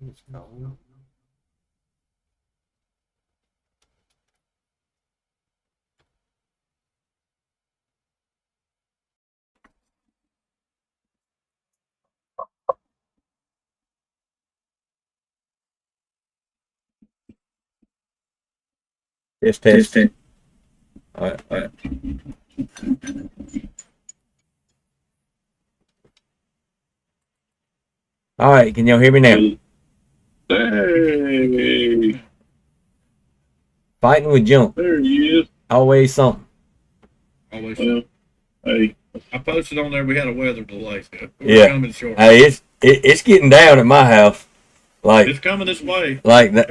It's going. Just testing. All right, all right. All right, can y'all hear me now? Hey, Fighting with junk. there he is. Always something. Always. Well, hey, I posted on there we had a weather delay. So Yeah. we're coming short. Hey, it's getting down at my house. Like It's coming this way. like they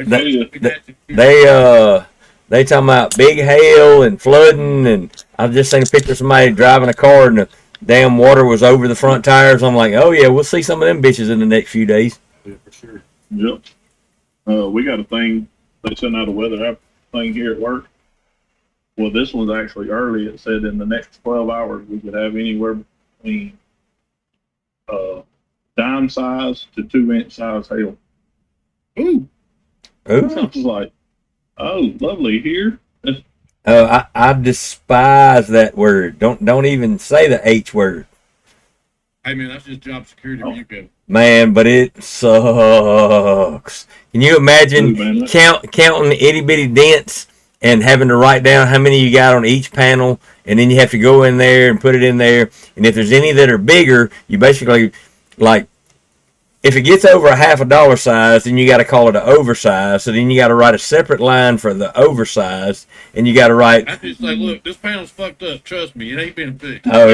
talking about big hail and flooding, and I've just seen a picture of somebody driving a car and the damn water was over the front tires. I'm like, oh yeah, we'll see some of them bitches in the next few days. Yeah, for sure. yep. We got a thing. They sent out a weather app thing here at work. Well, this one's actually early. It said in the next 12 hours we could have anywhere between dime size to 2 inch size hail. Ooh. I Ooh. was like, oh, lovely here. I despise that word. Don't even say the H word. Hey man, that's just job security for you people. Man, but it sucks. Can you imagine Ooh, man, counting itty bitty dents and having to write down how many you got on each panel, and then you have to go in there and put it in there. And if there's any that are bigger, you basically like if it gets over a $50 size, then you got to call it an oversized. So then you got to write a separate line for the oversized, and you got to write. I just say, look, this panel's fucked up. Trust me, it ain't been fixed. Oh,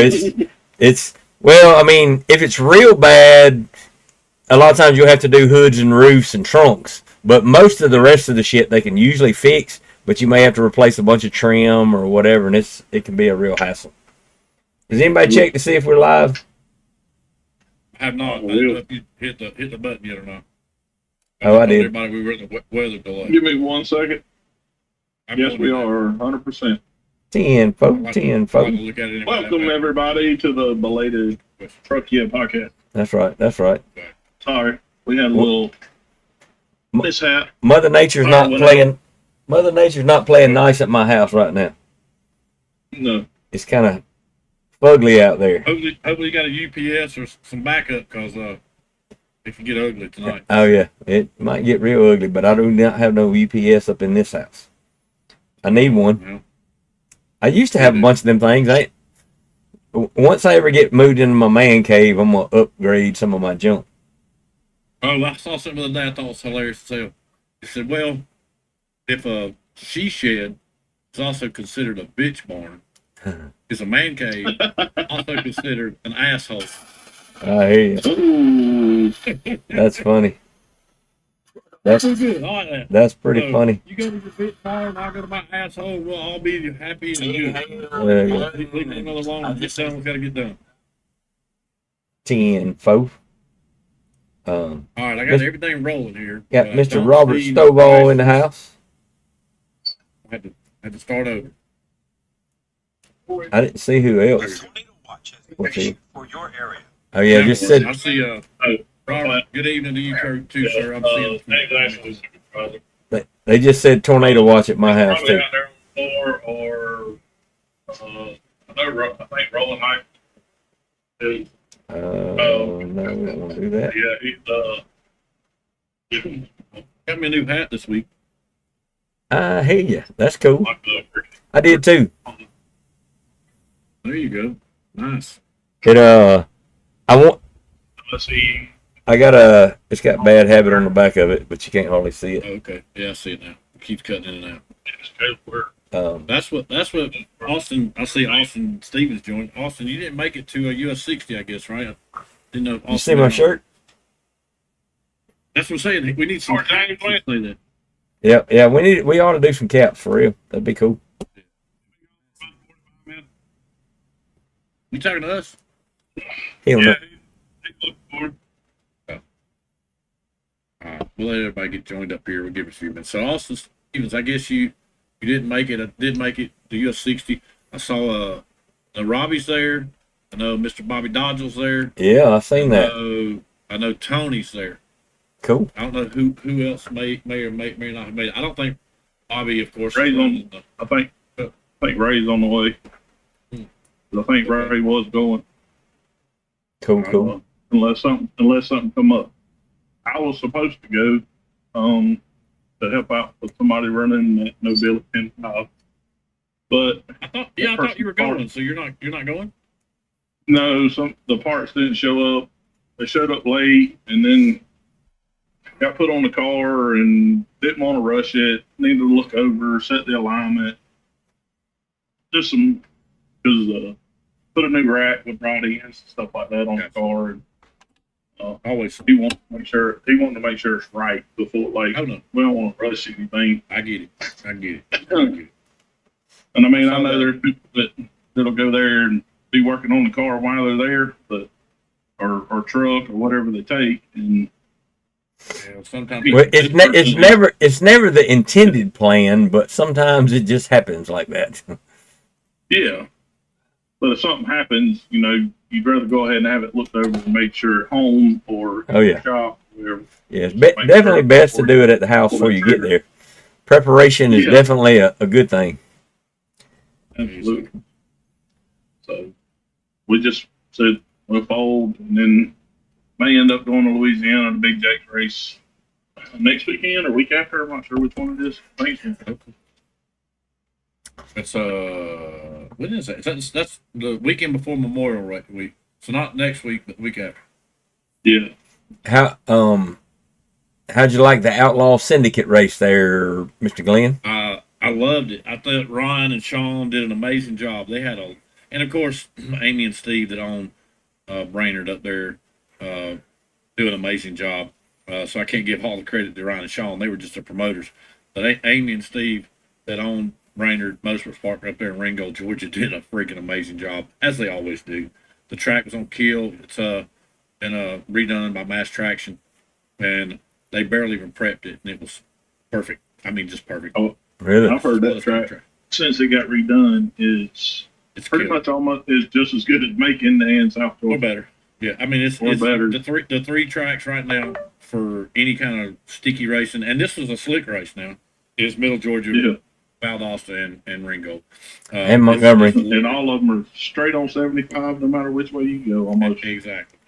it's well, I mean, if it's real bad, a lot of times you'll have to do hoods and roofs and trunks. But most of the rest of the shit they can usually fix, but you may have to replace a bunch of trim or whatever, and it can be a real hassle. Does anybody check to see if we're live? I have not. I don't know if you hit the button yet or not. Oh, I did. Everybody, we were in the weather delay. Give me 1 second. I'm Yes, going we to- are 100%. 10, folks. I'll 10, I'll folks. look at it anyway. Welcome, everybody, to the belated Truck Yeah podcast. That's right. That's right. Sorry, we had a little mishap. Mother Nature's not playing. Mother Nature's not playing nice at my house right now. No. It's kind of fugly out there. Hopefully you got a UPS or some backup because if you get ugly tonight. Oh yeah, it might get real ugly, but I do not have no UPS up in this house. I need one. Well, I used to have a bunch of them things. Once I ever get moved into my man cave, I'm gonna upgrade some of my junk. oh, I saw something the other day I thought was hilarious. So it said, well, if a she shed is also considered a bitch barn, is a man cave also considered an asshole? I hear you. Ooh. That's funny. That's good. I like that. that's pretty So, funny. You go to your bitch barn, I go to my asshole. We'll all be happy and good. Yeah. Leave me another alone. Just tell them what's got to get done. 10, folks. All right, I got everything rolling here. Got Mr. Don't Robert see Stovall in the house. I had to start over. I didn't see who A else. tornado watch has been What's he? issued for your area. Oh yeah, just said. I see. Robert, good evening to you too, sir. I'm seeing. They just said tornado watch at my house Probably too. out there on the floor, or I think Roland Heights is. No, we don't want to do that. Yeah, Got me a new hat this week. I hear you. That's cool. he's I did too. There you go. Nice. It I want. let's see. I got it's got bad habit on the back of it, but you can't hardly see it. Okay. Yeah, I see it now. It keeps cutting in and out. It's good work. That's what Austin. I see Austin Stevens joined. Austin, you didn't make it to a US 60, I guess, right? I didn't know. If You Austin see my did. shirt? That's what I'm saying. We need some. Or James caps to say that. Yeah. We ought to do some caps for real. That'd be cool. You talking to us? Hell no. Yeah, he's looking forward. We'll let everybody get joined up here. We'll give it a few minutes. So Austin Stevens, I guess you didn't make it. I did make it to US 60. I saw the Robbie's there. I know Mr. Bobby Dodgel's there. Yeah, I seen that. I know Tony's there. Cool. I don't know who else may or may not have made it. I don't think Bobby, of course. Ray's on. runs the- I think Ray's on the way. Hmm. I think Ray was going. Cool. Unless something come up. I was supposed to go to help out with somebody running that Nobility 10-5. But I thought you were going. So you're not going. no, the parts didn't show up. They showed up late and then got put on the car and didn't want to rush it. Needed to look over, set the alignment. Just some, because put a new rack with rod ends and stuff like that on the car. And, Always. he wanted to make sure it's right before, like, Oh no, we don't want to rush anything. I get it. I get it. And I mean, I know there's people that'll go there and be working on the car while they're there, but or truck or whatever they take. And Yeah, sometimes Well, it's never the intended plan, but sometimes it just happens like that. yeah, but if something happens, you'd rather go ahead and have it looked over and make sure at home or Oh, yeah. shop, wherever. Yeah, it's definitely best to do it at the house before you get there. Preparation is Yeah. definitely a good thing. Absolutely. So we just said we'll fold, and then may end up going to Louisiana to Big Jake's race next weekend or week after. I'm not sure which one it is. I think it's it's when is that? That's the weekend before Memorial Week. So not next week, but the week after. yeah. How'd you like the Outlaw Syndicate race there, Mr. Glenn? I loved it. I thought Ryan and Sean did an amazing job. They had and of course Amy and Steve that own Brainerd up there do an amazing job. So I can't give all the credit to Ryan and Sean. They were just the promoters. But Amy and Steve that own Brainerd Motorsports Park up there in Ringgold, Georgia, did a freaking amazing job, as they always do. The track was on kill. It's been redone by Mass Traction, and they barely even prepped it, and it was perfect. I mean, just perfect. Oh, Really? I've heard that track since it got redone is It's pretty killer. much almost is just as good as Macon and South Or Georgia. better. Yeah, I mean it's better. the three tracks right now for any kind of sticky racing, and this was a slick race now. Is Middle Georgia, Yeah. Valdosta, and Ringo, And Montgomery. And all of them are straight on 75, no matter which way you go, almost. Exactly.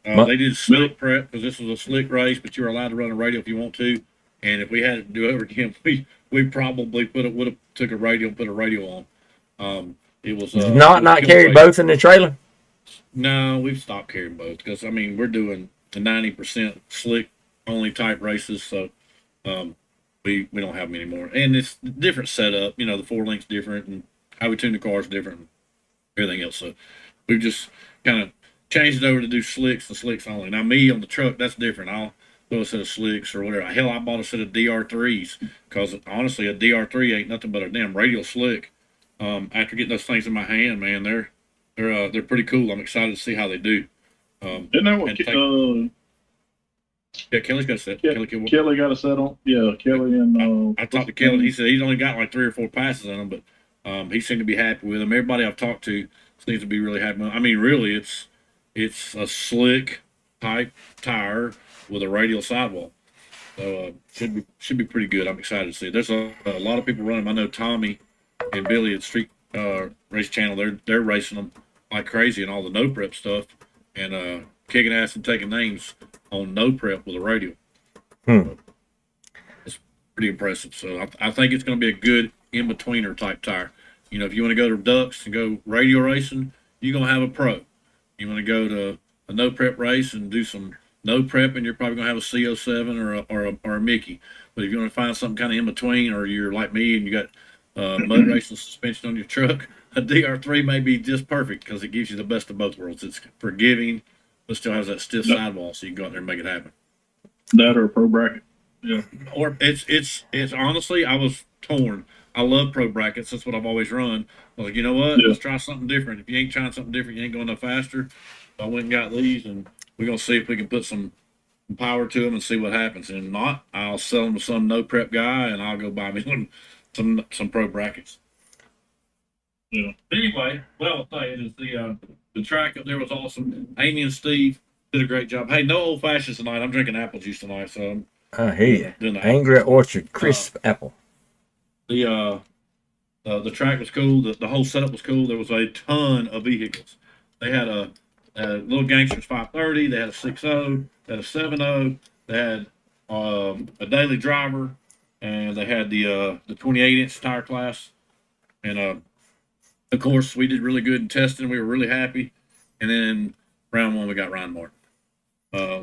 Mo- They did slick prep because this was a slick race, but you were allowed to run a radio if you want to. And if we had to do it over again, we probably would have took a radio and put a radio on. It was Did you not carry race. both in the trailer? No, we've stopped carrying both because I mean we're doing the 90% slick only type races, so we don't have them anymore. And it's different setup. The 4-link's different, and how we tune the car's different, and everything else. So we've just kind of changed it over to do slicks and slicks only. Now me on the truck, that's different. I'll throw a set of slicks or whatever. Hell, I bought a set of DR3s because honestly, a DR3 ain't nothing but a damn radial slick. After getting those things in my hand, man, they're pretty cool. I'm excited to see how they do. Isn't that what Yeah, Kelly's got a set. Yeah, Kelly got a set on? Yeah, Kelly and I talked to Kelly. He said he's only got like 3 or 4 passes on them, but he seemed to be happy with them. Everybody I've talked to seems to be really happy. I mean, really, it's a slick type tire with a radial sidewall. So should be pretty good. I'm excited to see it. There's a lot of people running. I know Tommy and Billy at Street Race Channel. They're racing them like crazy and all the no prep stuff, and kicking ass and taking names on no prep with a radio. It's pretty impressive. So I think it's going to be a good in-betweener type tire. If you want to go to Ducks and go radio racing, you're going to have a pro. You want to go to a no prep race and do some no prep, and you're probably going to have a CO7 or a Mickey. But if you want to find something kind of in between, or you're like me and you got mud racing suspension on your truck, a DR3 may be just perfect because it gives you the best of both worlds. It's forgiving, but still has that stiff sidewall, so you can go out there and make it happen. that or a pro bracket. Yeah. Or it's honestly, I was torn. I love pro brackets. That's what I've always run. I was like, you know what? Yeah. Let's try something different. If you ain't trying something different, you ain't going no faster. So I went and got these, and we're gonna see if we can put some power to them and see what happens. And if not, I'll sell them to some no prep guy, and I'll go buy me some pro brackets. Yeah. Anyway, well, I'll tell you, the track up there was awesome. Amy and Steve Did a great job. Hey, no old fashions tonight. I'm drinking apple juice tonight, so I'm I hear you. doing the apple Angry juice. Orchard, crisp apple. The track was cool. The whole setup was cool. There was a ton of vehicles. They had a little gangsters 530. They had a 6.0. They had a 7.0. They had a daily driver, and they had the 28-inch tire class. And of course, we did really good in testing. We were really happy. And then round one, we got Ryan Martin.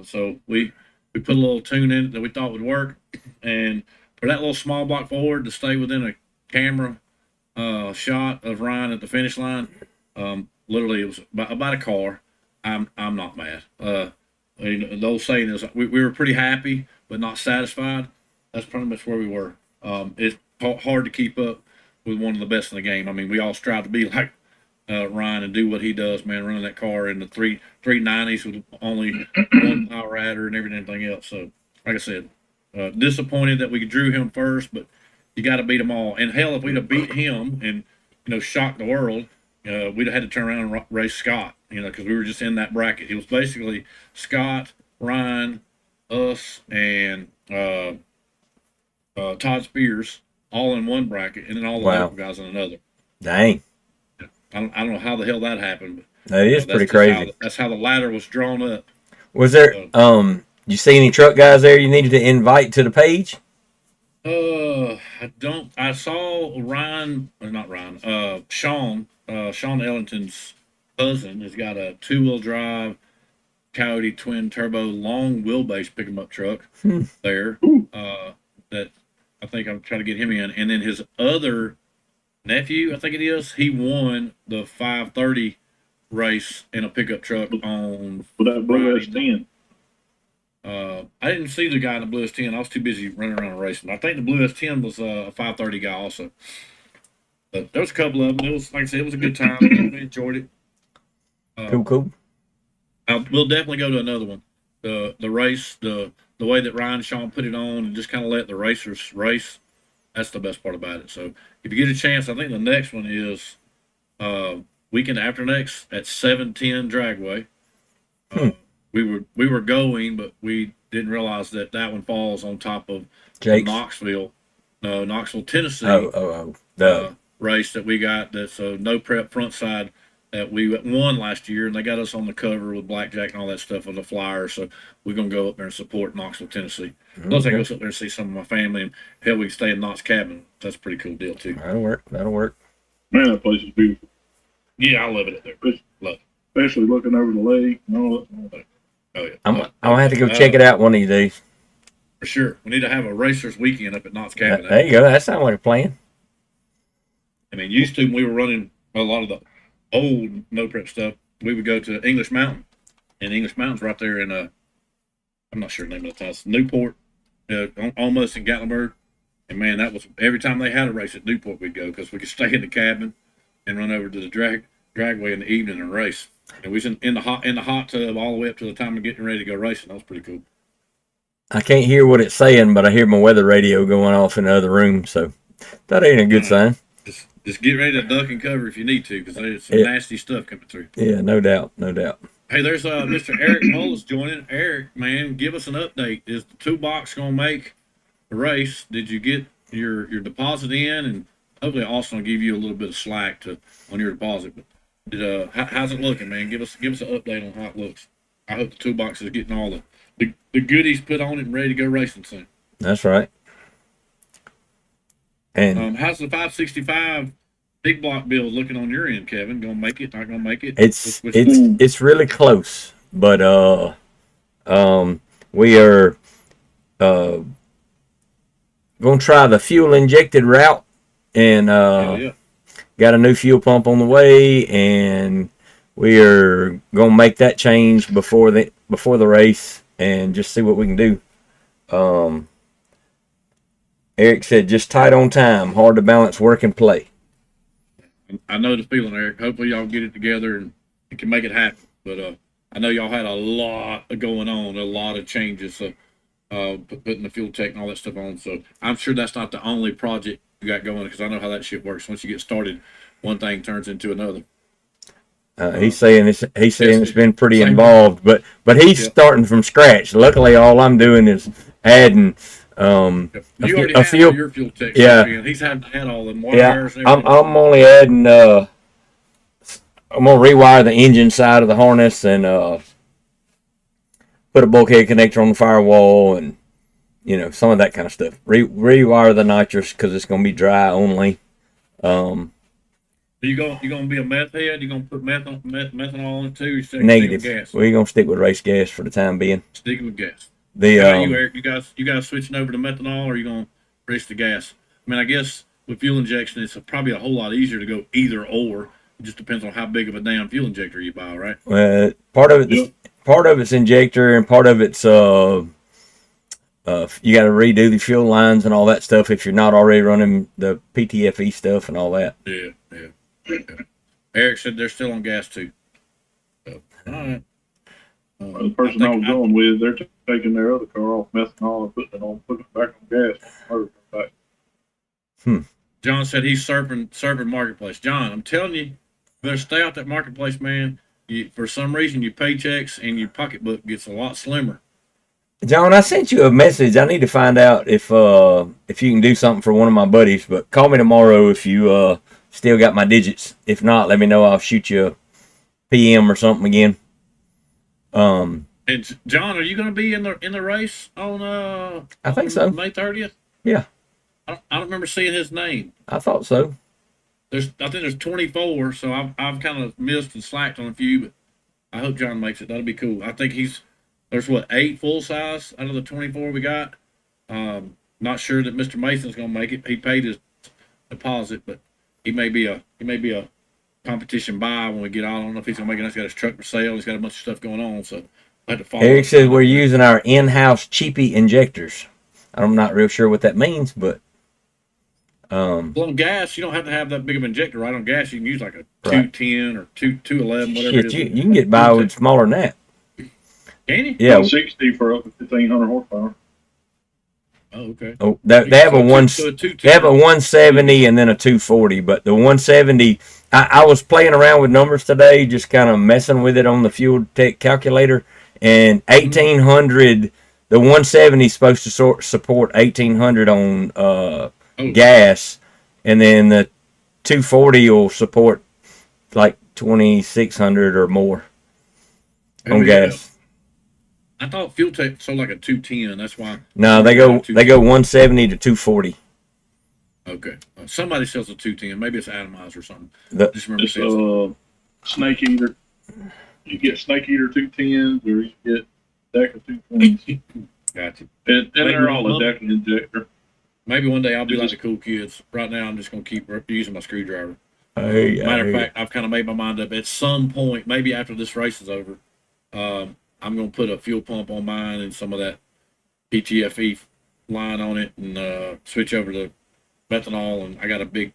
So we put a little tune in it that we thought would work, and for that little small block forward to stay within a camera shot of Ryan at the finish line, literally it was about a car. I'm not mad. The old saying is we were pretty happy but not satisfied. That's pretty much where we were. It's hard to keep up with one of the best in the game. I mean, we all strive to be like Ryan and do what he does, man, running that car in the 390s with only one power adder and everything else. So, like I said, disappointed that we drew him first, but you got to beat them all. And hell, if we'd have beat him and shocked the world, we'd have had to turn around and race Scott, because we were just in that bracket. It was basically Scott, Ryan, us, and Todd Spears all in one bracket, and then all the Wow. local guys in another. Dang. I don't know how the hell that happened, but That is pretty crazy. That's how the ladder was drawn up. Was there, you see any truck guys there you needed to invite to the page? I saw Ryan, or not Ryan, Sean Ellington's cousin has got a 2-wheel drive Coyote twin turbo long wheelbase pick 'em up truck there. That I think I'm trying to get him in. And then his other nephew, I think it is, he won the 530 race in a pickup truck on With that blue Friday. S10. I didn't see the guy in the blue S10. I was too busy running around racing. I think the blue S10 was a 530 guy also. But there was a couple of them. It was, like I said, it was a good time. We enjoyed it. Cool. We'll definitely go to another one. The race, the way that Ryan and Sean put it on, and just kind of let the racers race. That's the best part about it. So if you get a chance, I think the next one is weekend after next at 710 Dragway. We were going, but we didn't realize that one falls on top of Jake's. Knoxville, Tennessee. The Race that we got. That's a no prep front side that we won last year, and they got us on the cover with blackjack and all that stuff on the flyer. So we're gonna go up there and support Knoxville, Tennessee. Plus, I go up there and see some of my family, and hell, we can stay in Knott's cabin. That's a pretty cool deal too. That'll work. Man, that place is beautiful. Yeah, I love it up there. Love it. Especially looking over the lake and all that. Oh yeah, I'm gonna have to go check it out one of these days. for sure. We need to have a racers weekend up at Knott's cabin. There you go. That sounds like a plan. I mean, used to when we were running a lot of the old no prep stuff, we would go to English Mountain, and English Mountain's right there in I'm not sure the name of the town, Newport, almost in Gatlinburg. And man, that was every time they had a race at Newport, we'd go because we could stay in the cabin and run over to the dragway in the evening and race. And we was in the hot tub all the way up to the time of getting ready to go racing. That was pretty cool. I can't hear what it's saying, but I hear my weather radio going off in the other room, so that ain't a good sign. Just get ready to duck and cover if you need to, because there's some nasty stuff coming through. Yeah, no doubt. Hey, there's Mr. Eric Mullis joining. Eric, man, give us an update. Is the toolbox gonna make the race? Did you get your deposit in? And hopefully Austin will give you a little bit of slack on your deposit. But how's it looking, man? Give us an update on how it looks. I hope the toolbox is getting all the goodies put on it and ready to go racing soon. That's right. And how's the 565 big block build looking on your end, Kevin? Gonna make it? Not gonna make it? it's really close, but we are gonna try the fuel injected route, and got a new fuel pump on the way, and we are gonna make that change before the race and just see what we can do. Eric said, just tight on time, hard to balance work and play. I know the feeling, Eric. Hopefully y'all get it together and can make it happen. But I know y'all had a lot going on, a lot of changes, putting the fuel tech and all that stuff on. So I'm sure that's not the only project you got going, because I know how that shit works. Once you get started, one thing turns into another. He's saying it's been pretty Same. involved, but he's Yeah. starting from scratch. Luckily, all I'm doing is adding You already a had few. all your fuel tech Yeah. stuff in. He's had to add all them Yeah, wires and I'm everything. only adding. I'm gonna rewire the engine side of the harness and put a bulkhead connector on the firewall and some of that kind of stuff. Rewire the nitrous because it's gonna be dry only. You gonna be a meth head? You gonna put methanol on it too? You stick Negative. with gas? We're gonna stick with race gas for the time being. Sticking with gas. The How about you, Eric? You guys switching over to methanol, or are you gonna race the gas? I mean, I guess with fuel injection, it's probably a whole lot easier to go either or. It just depends on how big of a damn fuel injector you buy, right? part of it, Yep. part of it's injector, and part of it's you got to redo the fuel lines and all that stuff if you're not already running the PTFE stuff and all that. Yeah. Eric said they're still on gas too. So, all right. The person I was going with, they're taking their other car off methanol and putting it back on gas. Motor back. John said he's serving marketplace. John, I'm telling you, you better stay out that marketplace, man. For some reason, your paychecks and your pocketbook gets a lot slimmer. John, I sent you a message. I need to find out if you can do something for one of my buddies. But call me tomorrow if you still got my digits. If not, let me know. I'll shoot you a PM or something again. And John, are you going to be in the race on I think so. May 30th? Yeah. I don't remember seeing his name. I thought so. I think there's 24, so I've kind of missed and slacked on a few, but I hope John makes it. That'll be cool. I think there's 8 full size out of the 24 we got. Not sure that Mr. Mason's gonna make it. He paid his deposit, but he may be a competition buy when we get out. I don't know if he's gonna make it. He's got his truck for sale. He's got a bunch of stuff going on, so I had to follow. Eric says we're using our in-house cheapy injectors. I'm not real sure what that means, but Well, on gas, you don't have to have that big of an injector, right? On gas, you can use like a Right. 210 or 211, whatever shit, it is. you can get by with smaller than that. Can you? Yeah. 160 for up to 1,500 horsepower. Oh, okay. Oh, they have a one. So a They 210. have a 170 and then a 240, but the 170, I was playing around with numbers today, just kind of messing with it on the fuel tech calculator, and 1800, the 170 is supposed to support 1800 on gas, and then the 240 will support like 2600 or more on Yeah. gas. I thought Fuel Tech sold like a 210. That's why. No, they go 170 to 240. Okay. Somebody sells a 210. Maybe it's Atomizer or something. The- Just remember It's saying Snake Eater. You get Snake Eater 210s or you get Deca 220s. Gotcha. And they're all a Deca injector. Maybe one day I'll be like the cool kids. Right now, I'm just going to keep using my screwdriver. Hey, Matter of fact, I've kind of made my mind up. At some point, maybe after this race is over, I'm going to put a fuel pump on mine and some of that PTFE line on it and switch over to methanol. And I got a big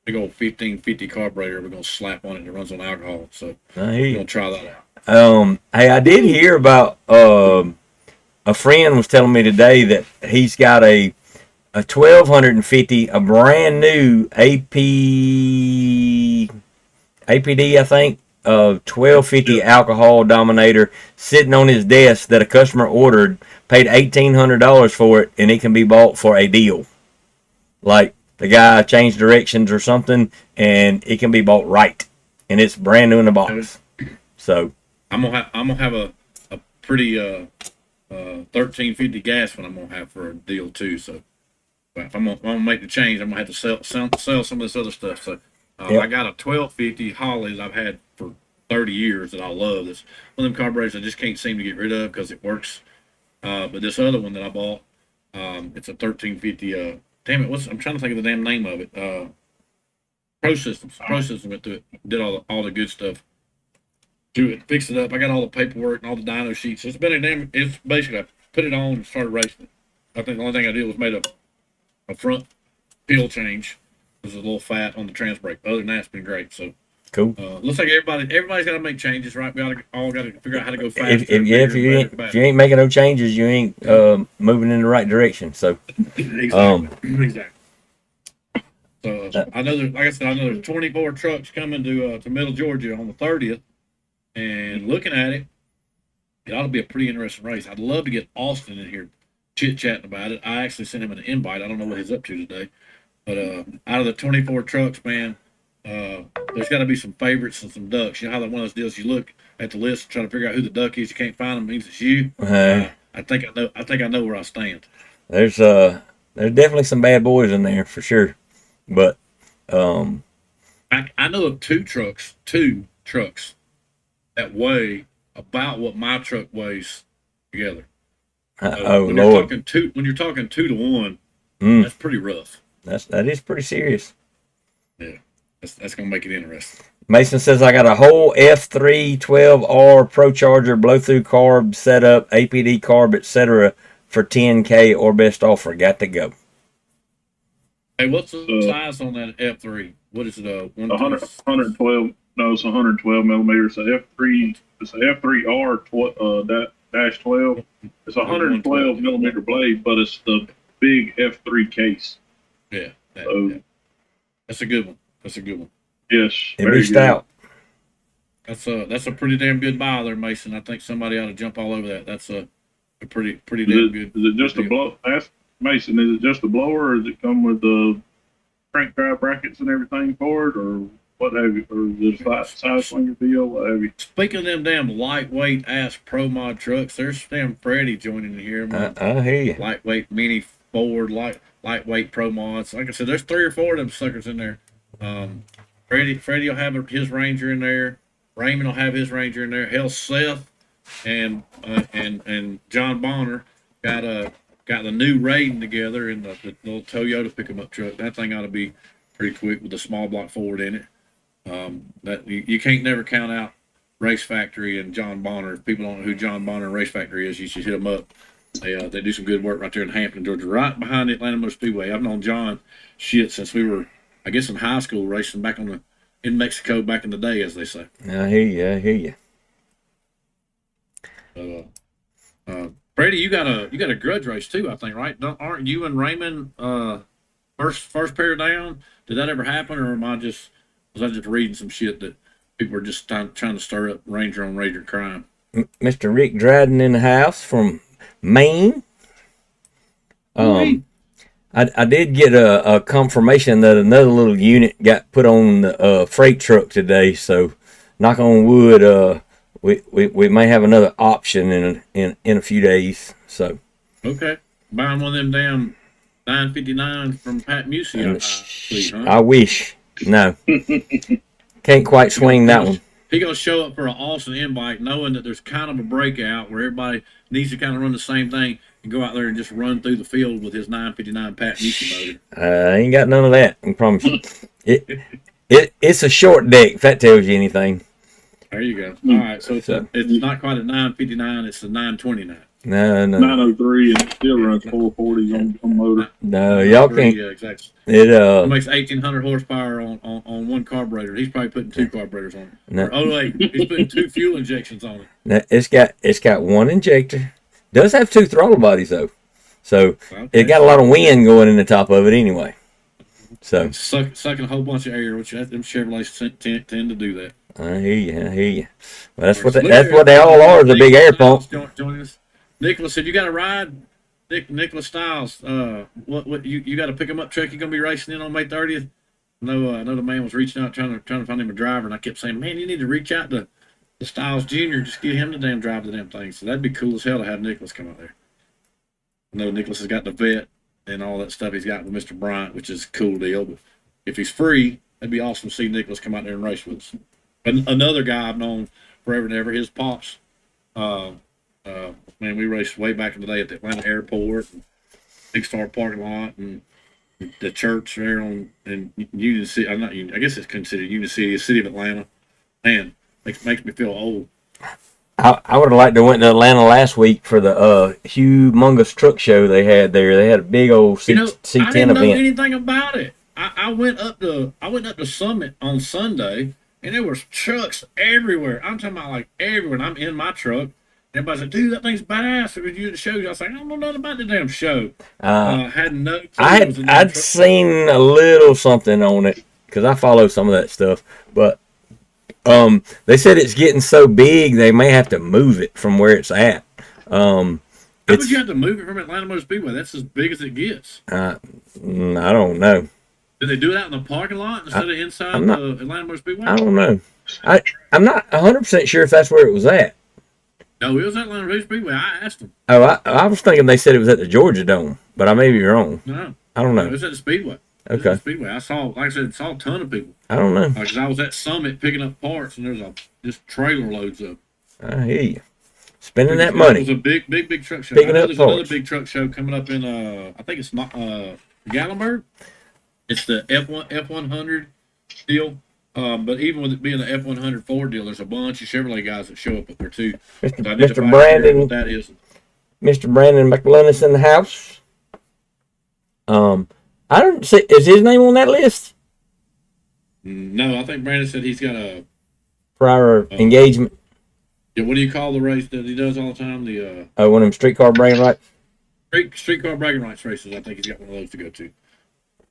old 1550 carburetor we're going to slap on it that runs on alcohol. So we're going to try that out. Hey, I did hear about a friend was telling me today that he's got a 1250, a brand new APD, I think, 1250 alcohol dominator sitting on his desk that a customer ordered, paid $1,800 for it, and it can be bought for a deal. Like the guy changed directions or something, and it can be bought right, and it's brand new in the box. So I'm gonna have a pretty 1350 gas one I'm gonna have for a deal too. So if I'm gonna make the change, I'm gonna have to sell some of this other stuff. So Yep. I got a 1250 Holly that I've had for 30 years that I love. It's one of them carburetors I just can't seem to get rid of because it works. But this other one that I bought, it's a 1350. Damn it, I'm trying to think of the damn name of it. Pro Systems. Pro Systems went through it, did all the good stuff to it, fixed it up. I got all the paperwork and all the dyno sheets. It's basically I put it on and started racing it. I think the only thing I did was made a front peel change. It was a little fat on the trans brake. Other than that, it's been great. So cool. looks like everybody's got to make changes, right? We all got to figure out how to go faster. If you ain't making no changes, you ain't moving in the right direction. So exactly. Exactly. So I know like I said, I know there's 24 trucks coming to Middle Georgia on the 30th, and looking at it, it ought to be a pretty interesting race. I'd love to get Austin in here chit chatting about it. I actually sent him an invite. I don't know what he's up to today, but out of the 24 trucks, man, there's got to be some favorites and some ducks. You know how that one of those deals, you look at the list trying to figure out who the duck is, you can't find them, means it's you. I think I know where I stand. There's definitely some bad boys in there for sure, but I know of two trucks that weigh about what my truck weighs together. oh when Lord, when you're talking 2 to 1, that's pretty rough. that is pretty serious. Yeah, that's gonna make it interesting. Mason says I got a whole F312R Pro Charger blow through carb setup, APD carb, etc. for 10K or best offer. Got to go. Hey, what's the size on that F3? What is it? 112. No, it's 112 millimeters. So F3. It's a F3R dash 12. It's a 112 millimeter blade, but it's the big F3 case. Yeah, So, that's a good one. That's a good one. yes, It very reached good. out. That's a pretty damn good buy there, Mason. I think somebody ought to jump all over that. That's a pretty damn good. Is it just a blow? Ask Mason. Is it just a blower, or does it come with the crank drive brackets and everything for it, or what have you? Or is it a side slinger deal? What have you? Speaking of them damn lightweight ass pro mod trucks, there's damn Freddie joining in here. Man. I hear you. Lightweight mini Ford, lightweight pro mods. Like I said, there's 3 or 4 of them suckers in there. Freddie will have his Ranger in there. Raymond will have his Ranger in there. Hell, Seth and John Bonner got the new Raiden together in the little Toyota pick 'em up truck. That thing ought to be pretty quick with a small block Ford in it. That you can't never count out Race Factory and John Bonner. If people don't know who John Bonner and Race Factory is, you should hit them up. They do some good work right there in Hampton, Georgia, right behind the Atlanta Motor Speedway. I've known John since we were, I guess, in high school racing back in Mexico back in the day, as they say. I hear you. Brady, you got a grudge race too, I think, right? Aren't you and Raymond first pair down? Did that ever happen, or was I just reading some shit that people were just trying to stir up Ranger on Ranger crime? Mr. Rick Dryden in the house from Maine. I did get a confirmation that another little unit got put on the freight truck today. So, knock on wood, we may have another option in a few days. So, okay, buying one of them damn 959 from Pat Musey. I wish. No, can't quite swing that one. He gonna show up for an Austin invite, knowing that there's kind of a breakout where everybody needs to kind of run the same thing and go out there and just run through the field with his 959 Pat Musey motor. I ain't got none of that. I promise you. It's a short deck, if that tells you anything. There you go. All right, so it's not quite a 959; it's a 929. No. 903 and it still runs 440 on motor. No, y'all can't. Yeah, exactly. It makes 1,800 horsepower on one carburetor. He's probably putting 2 carburetors on it. No. Oh wait, he's putting 2 fuel injections on it. It's got one injector. Does have 2 throttle bodies though, so Okay. it got a lot of wind going in the top of it anyway. So Sucking a whole bunch of air, which them Chevrolets tend to do that. I hear you. Well, that's what they all are. Is a big air pump. Join us. Nicholas said you got to ride. Nicholas Styles. What you got to pick him up truck? You gonna be racing in on May 30th? No, the man was reaching out trying to find him a driver, and I kept saying, man, you need to reach out to Styles Jr. Just get him to damn drive the damn thing. So that'd be cool as hell to have Nicholas come out there. I know Nicholas has got the vet and all that stuff he's got with Mr. Bryant, which is a cool deal. But if he's free, that'd be awesome to see Nicholas come out there and race with us. And another guy I've known forever and ever, his pops. Man, we raced way back in the day at the Atlanta airport, and Big Star parking lot, and the church there in Union City. I'm not Union. I guess it's considered Union City, the city of Atlanta. Man, makes me feel old. I would have liked to went to Atlanta last week for the humongous truck show they had there. They had a big old C10 I didn't know event. anything about it. I went up to Summit on Sunday, and there was trucks everywhere. I'm talking about like everywhere. And I'm in my truck, Everybody's like, dude, that thing's badass. It was you at the show. I was like, I don't know nothing about the damn show. Had no clue it was a damn I'd truck. seen a little something on it because I follow some of that stuff, but they said it's getting so big they may have to move it from where it's at. How would It's you have to move it from Atlanta Motor Speedway? That's as big as it gets. I don't know. Did they do it out in the parking lot instead of inside I'm not- the Atlanta Motor Speedway? I don't know. I'm not 100% sure if that's where it was at. No, it was at Atlanta Motor Speedway. I asked them. Oh, I was thinking they said it was at the Georgia Dome, but I may be wrong. No, I don't it know. was at the Speedway. It was Okay. at the Speedway. I saw, like I said, saw a ton of people. I don't know. Because I was at Summit picking up parts, and there's just trailer loads of. I hear you. Spending that It money. was a big truck show. Picking I know up there's another parts. big truck show coming up in I think it's not Gatlinburg. It's the F100 deal. But even with it being the F100 Ford deal, there's a bunch of Chevrolet guys that show up there too. So I need to Mr. find out Brandon, what that is. Mr. Brandon McLennis in the house. I don't see. Is his name on that list? No, I think Brandon said he's got a. Prior engagement. Yeah, what do you call the race that he does all the time? The One of them streetcar bragging rights. streetcar bragging rights races. I think he's got one of those to go to.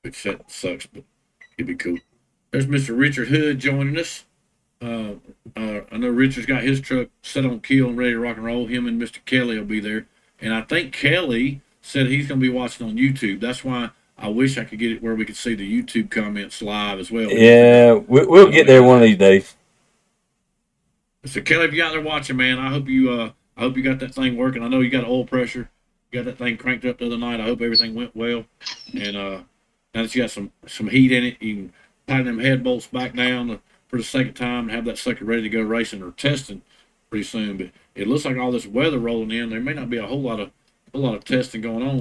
Which that sucks, but it'd be cool. There's Mr. Richard Hood joining us. I know Richard's got his truck set on keel and ready to rock and roll. Him and Mr. Kelly will be there. And I think Kelly said he's going to be watching on YouTube. That's why I wish I could get it where we could see the YouTube comments live as well. Yeah, we'll get there one of these days. So Kelly, if you out there watching, man, I hope you got that thing working. I know you got oil pressure. You got that thing cranked up the other night. I hope everything went well. And now that you got some heat in it, you can tighten them head bolts back down for the second time and have that sucker ready to go racing or testing pretty soon. But it looks like all this weather rolling in, there may not be a whole lot of testing going on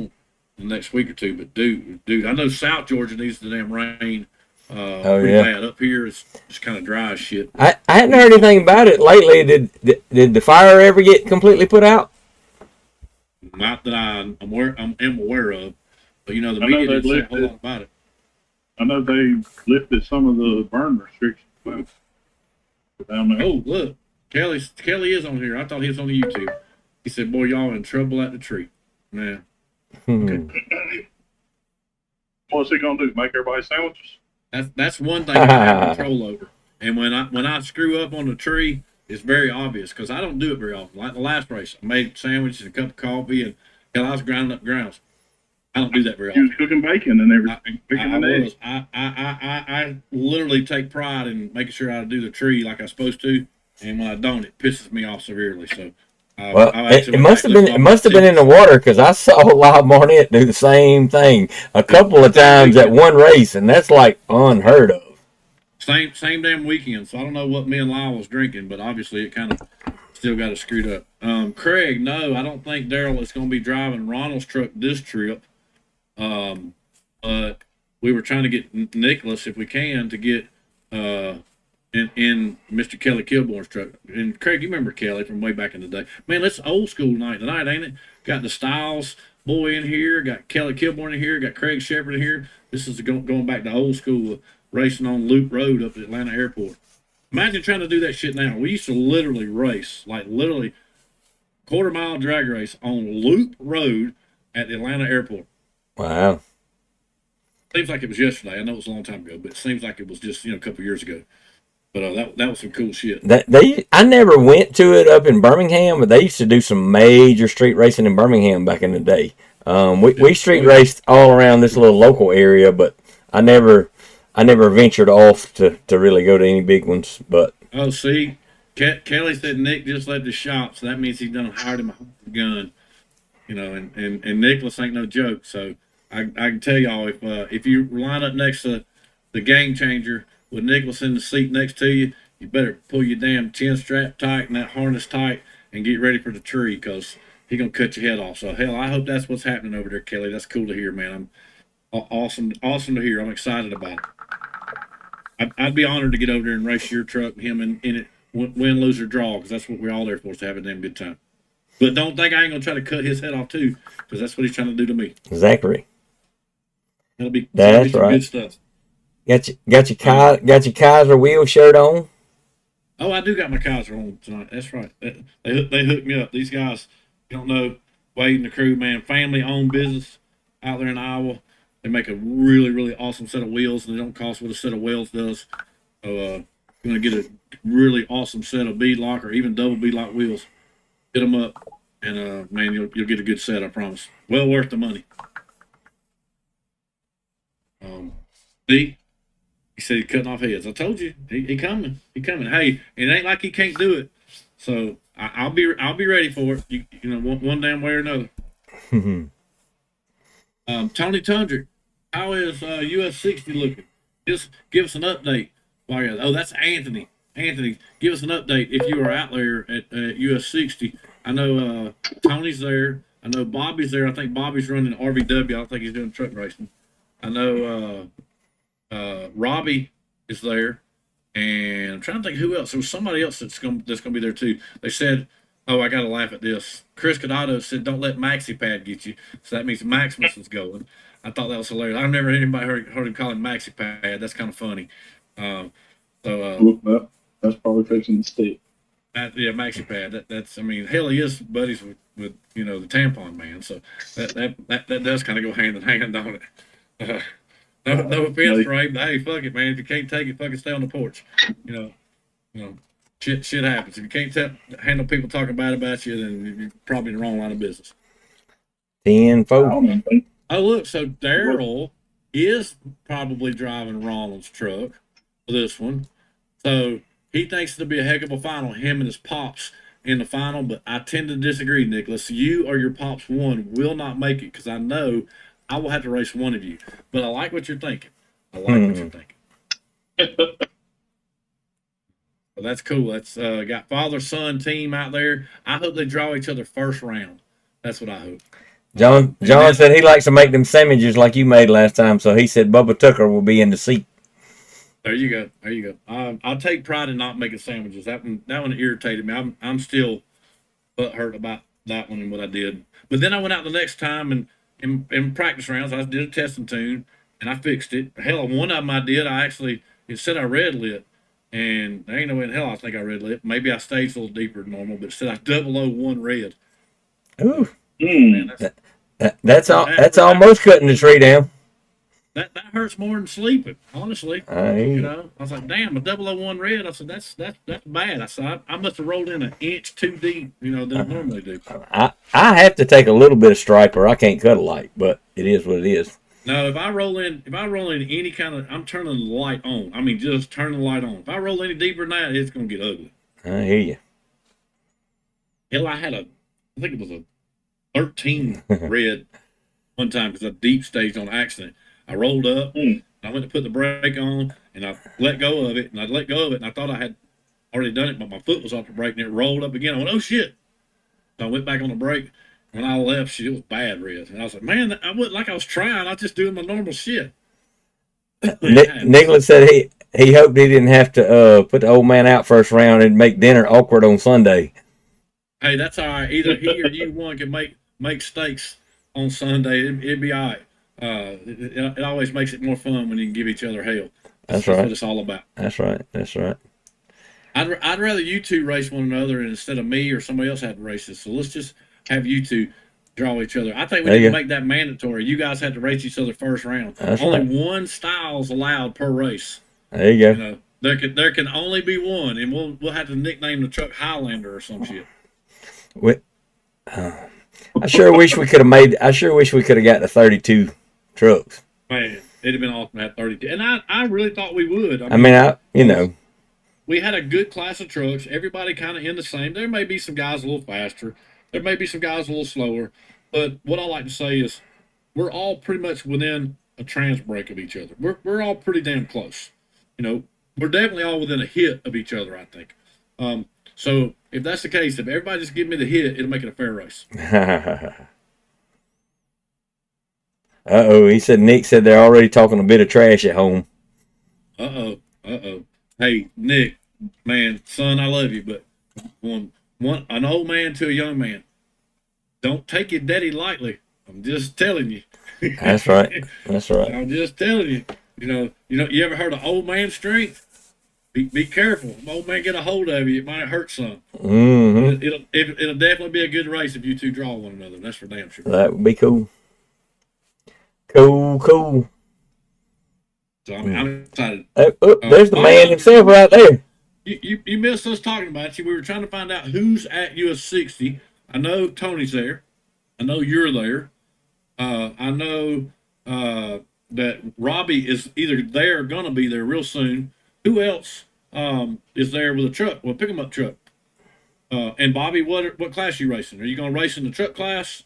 in the next week or two. But dude, I know South Georgia needs the damn rain. Pretty yeah. bad. Up here, it's just kind of dry as shit. I hadn't heard anything about it lately. Did the fire ever get completely put out? Not that I'm aware of, but you know the I know media they didn't say a whole lifted- lot about it. I know they lifted some of the burn restrictions down there. Oh, look, Kelly is on here. I thought he was on the YouTube. He said, "Boy, y'all in trouble at the tree." Man, What's he gonna do? Make everybody sandwiches? that's one thing I have control over. And when I screw up on the tree, it's very obvious because I don't do it very often. Like the last race, I made sandwiches and a cup of coffee, and hell, I was grinding up grounds. I don't do that very He often. was cooking bacon and everything. Picking I an egg. was. I literally take pride in making sure I do the tree like I'm supposed to, and when I don't, it pisses me off severely. So, Well, I actually it must have been in the water because I saw Lyle Barnett do the same thing a couple of times at one race, and that's like unheard of. Same damn weekend. So I don't know what me and Lyle was drinking, but obviously it kind of still got it screwed up. Craig, no, I don't think Daryl is going to be driving Ronald's truck this trip. But we were trying to get Nicholas, if we can, to get in Mr. Kelly Kilbourne's truck. And Craig, you remember Kelly from way back in the day. Man, it's old school night tonight, ain't it? Got the Styles boy in here, got Kelly Kilbourne in here, got Craig Shepard in here. This is going back to old school racing on Loop Road up at Atlanta Airport. Imagine trying to do that shit now. We used to literally race, like literally quarter-mile drag race on Loop Road at the Atlanta Airport. Wow. Seems like it was yesterday. I know it was a long time ago, but it seems like it was just a couple years ago. But that was some cool shit. I never went to it up in Birmingham, but they used to do some major street racing in Birmingham back in the day. We street raced all around this little local area, but I never ventured off to really go to any big ones. But Oh, see, Kelly said Nick just left the shop, so that means he's done hired him a gun. And Nicholas ain't no joke. So I can tell y'all if you line up next to the Game Changer with Nicholas in the seat next to you, you better pull your damn chin strap tight and that harness tight and get ready for the tree because he's gonna cut your head off. So hell, I hope that's what's happening over there, Kelly. That's cool to hear, man. I'm awesome to hear. I'm excited about it. I'd be honored to get over there and race your truck, him in it, win, lose, or draw, because that's what we're all there for, is to have a damn good time. But don't think I ain't gonna try to cut his head off too, because that's what he's trying to do to me. Zachary, That'll be that's some right. good stuff. Got your Kaiser wheel shirt on. Oh, I do got my Kaiser on tonight. That's right. They hooked me up. These guys, you don't know, Wade and the crew, man, family owned business out there in Iowa. They make a really, really awesome set of wheels, and they don't cost what a set of wheels does. So you're gonna get a really awesome set of beadlock or even double beadlock wheels. Get them up, and man, you'll get a good set. I promise. Well worth the money. D, he said he's cutting off heads. I told you, he coming. He coming. Hey, it ain't like he can't do it. So I'll be ready for it. You know, one damn way or another. Tony Tundrick, how is US 60 looking? Just give us an update. Oh, that's Anthony. Anthony, give us an update if you are out there at US 60. I know Tony's there. I know Bobby's there. I think Bobby's running RVW. I don't think he's doing truck racing. I know Robbie is there, and I'm trying to think who else. There was somebody else that's gonna be there too. They said, "Oh, I gotta laugh at this." Chris Cadado said, "Don't let Maxi Pad get you." So that means Maximus is going. I thought that was hilarious. I've never heard anybody heard him call him Maxi Pad. That's kind of funny. That's probably fixing the stick. Yeah, Maxi Pad. That's. I mean, hell, he is buddies with the tampon man. So that does kind of go hand in hand, don't it? No offense, Ray, but hey, fuck it, man. If you can't take it, fucking stay on the porch. You know, shit happens. If you can't handle people talking bad about you, then you're probably in the wrong line of business. 10-4. Oh, look, so Daryl is probably driving Rollins' truck for this one. So he thinks it'll be a heck of a final, him and his pops in the final, but I tend to disagree, Nicholas. You or your pops one will not make it because I know I will have to race one of you. But I like what you're thinking. What you're thinking. Well, that's cool. That's got father-son team out there. I hope they draw each other first round. That's what I hope. John said he likes to make them sandwiches like you made last time, so he said Bubba Tucker will be in the seat. There you go. I'll take pride in not making sandwiches. That one irritated me. I'm still hurt about that one and what I did. But then I went out the next time and in practice rounds I did a test and tune and I fixed it. Hell, one of them I did. It said I red lit, and there ain't no way in hell I think I red lit. Maybe I staged a little deeper than normal, but it said I 001 red. Ooh, man, that's almost cutting the tree down. That hurts more than sleeping, honestly. I was like, damn, a 001 red. I said, that's bad. I said, I must have rolled in an inch too deep, than I normally do. I have to take a little bit of striper. I can't cut a light, but it is what it is. No, if I roll in any kind of, I'm turning the light on. I mean, just turn the light on. If I roll any deeper than that, it's gonna get ugly. I hear you. Hell, I think it was a 13 red one time because I deep staged on accident. I rolled up, and I went to put the brake on, and I let go of it, and I thought I had already done it, but my foot was off the brake, and it rolled up again. I went, oh, shit. So I went back on the brake. When I left, it was bad red. And I was like, man, I wasn't like I was trying. I was just doing my normal shit. Nicholas said he hoped he didn't have to put the old man out first round and make dinner awkward on Sunday. Hey, that's all right. Either he or you one can make steaks on Sunday. It'd be all right. It always makes it more fun when you can give each other hell. That's right. That's what it's all about. That's right. I'd rather you two race one another instead of me or somebody else have to race this. So let's just have you two draw each other. I think we need to make that mandatory. You guys have to race each other first round. That's only right. One style's allowed per race. There you go. There can only be one, and we'll have to nickname the truck Highlander or some shit. I sure wish we could have got the 32 trucks. Man, it'd have been awesome to have 32. And I really thought we would. We had a good class of trucks. Everybody kind of in the same. There may be some guys a little faster. There may be some guys a little slower. But what I like to say is we're all pretty much within a trans break of each other. We're all pretty damn close. We're definitely all within a hit of each other, I think. So if that's the case, if everybody just give me the hit, it'll make it a fair race. He said Nick said they're already talking a bit of trash at home. Hey, Nick, man, son, I love you, but an old man to a young man, don't take your daddy lightly. I'm just telling you. That's right. I'm just telling you. You ever heard of old man strength? Be careful. If old man get a hold of you, it might hurt some. Mm-hmm. It'll definitely be a good race if you two draw one another. That's for damn sure. That would be cool. Cool. So I'm excited. There's the man himself right there. You missed us talking about you. We were trying to find out who's at US 60. I know Tony's there. I know you're there. I know that Robbie is either there or gonna be there real soon. Who else is there with a truck? Well, pick 'em up truck. And Bobby, what class are you racing? Are you gonna race in the truck class?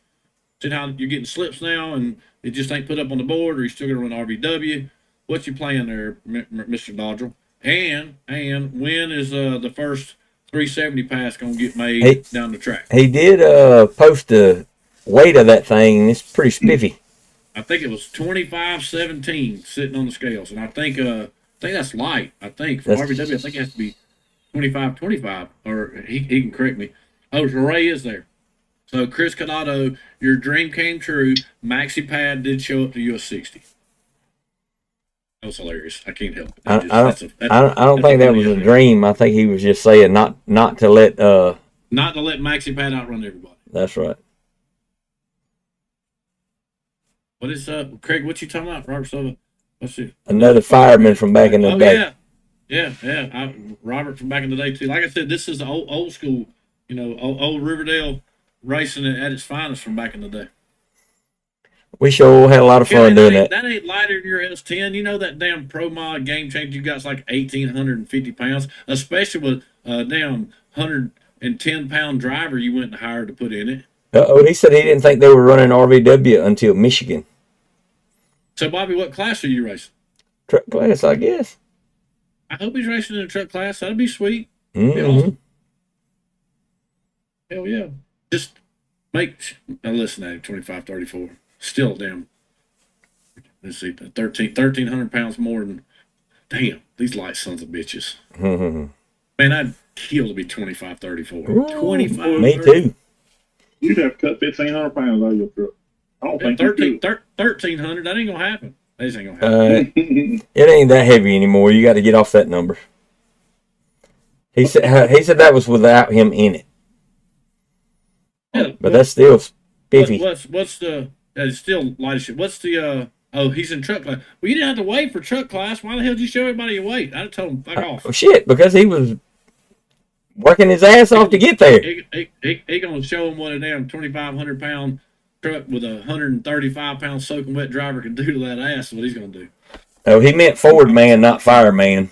See how you're getting slips now, and it just ain't put up on the board, or you still gonna run RVW? What's your plan there, Mr. Dodrell? And when is the first 370 pass gonna get made down the track? He did post the weight of that thing, and it's pretty spiffy. I think it was 25.17 sitting on the scales, and I think that's light. I think for RVW, I think it has to be 25.25, or he can correct me. Oh, Ray is there. So Chris Canato, your dream came true. Maxi Pad did show up to US 60. That was hilarious. I can't help it. I don't think that was a dream. I think he was just saying not to let Maxi Pad outrun everybody. That's right. What is Craig? What you talking about, Robert Silva? Let's see. Another fireman from back in the day. Yeah. Robert from back in the day too. Like I said, this is old school. Old Riverdale racing at its finest from back in the day. We sure had a lot of fun doing that. That ain't lighter than your S10. You know that damn Pro Mod game changer you got's like 1,850 pounds, especially with a damn 110-pound driver you went and hired to put in it. He said he didn't think they were running RVW until Michigan. So, Bobby, what class are you racing? Truck class, I guess. I hope he's racing in a truck class. That'd be sweet. Mm-hmm. Be awesome. Hell yeah. Just now listen at him, 25.34. Still damn, let's see, 1,300 pounds more than, damn, these light sons of bitches. Mm-hmm. Man, I'd kill to be 25.34. 25. Me too. You'd have to cut 1,500 pounds out of your truck. I don't think 1,300, that ain't going to happen. That just ain't going to happen. It ain't that heavy anymore. You got to get off that number. He said that was without him in it. Yeah, but that's still spiffy. What's the... It's still light as shit. What's the, he's in truck class. Well, you didn't have to wait for truck class. Why the hell did you show everybody your weight? I'd have told him, fuck off. Oh, shit, because he was working his ass off to get there. He going to show him what a damn 2,500-pound truck with a 135-pound soaking wet driver can do to that ass. What he's going to do. Oh, he meant forward man, not fireman.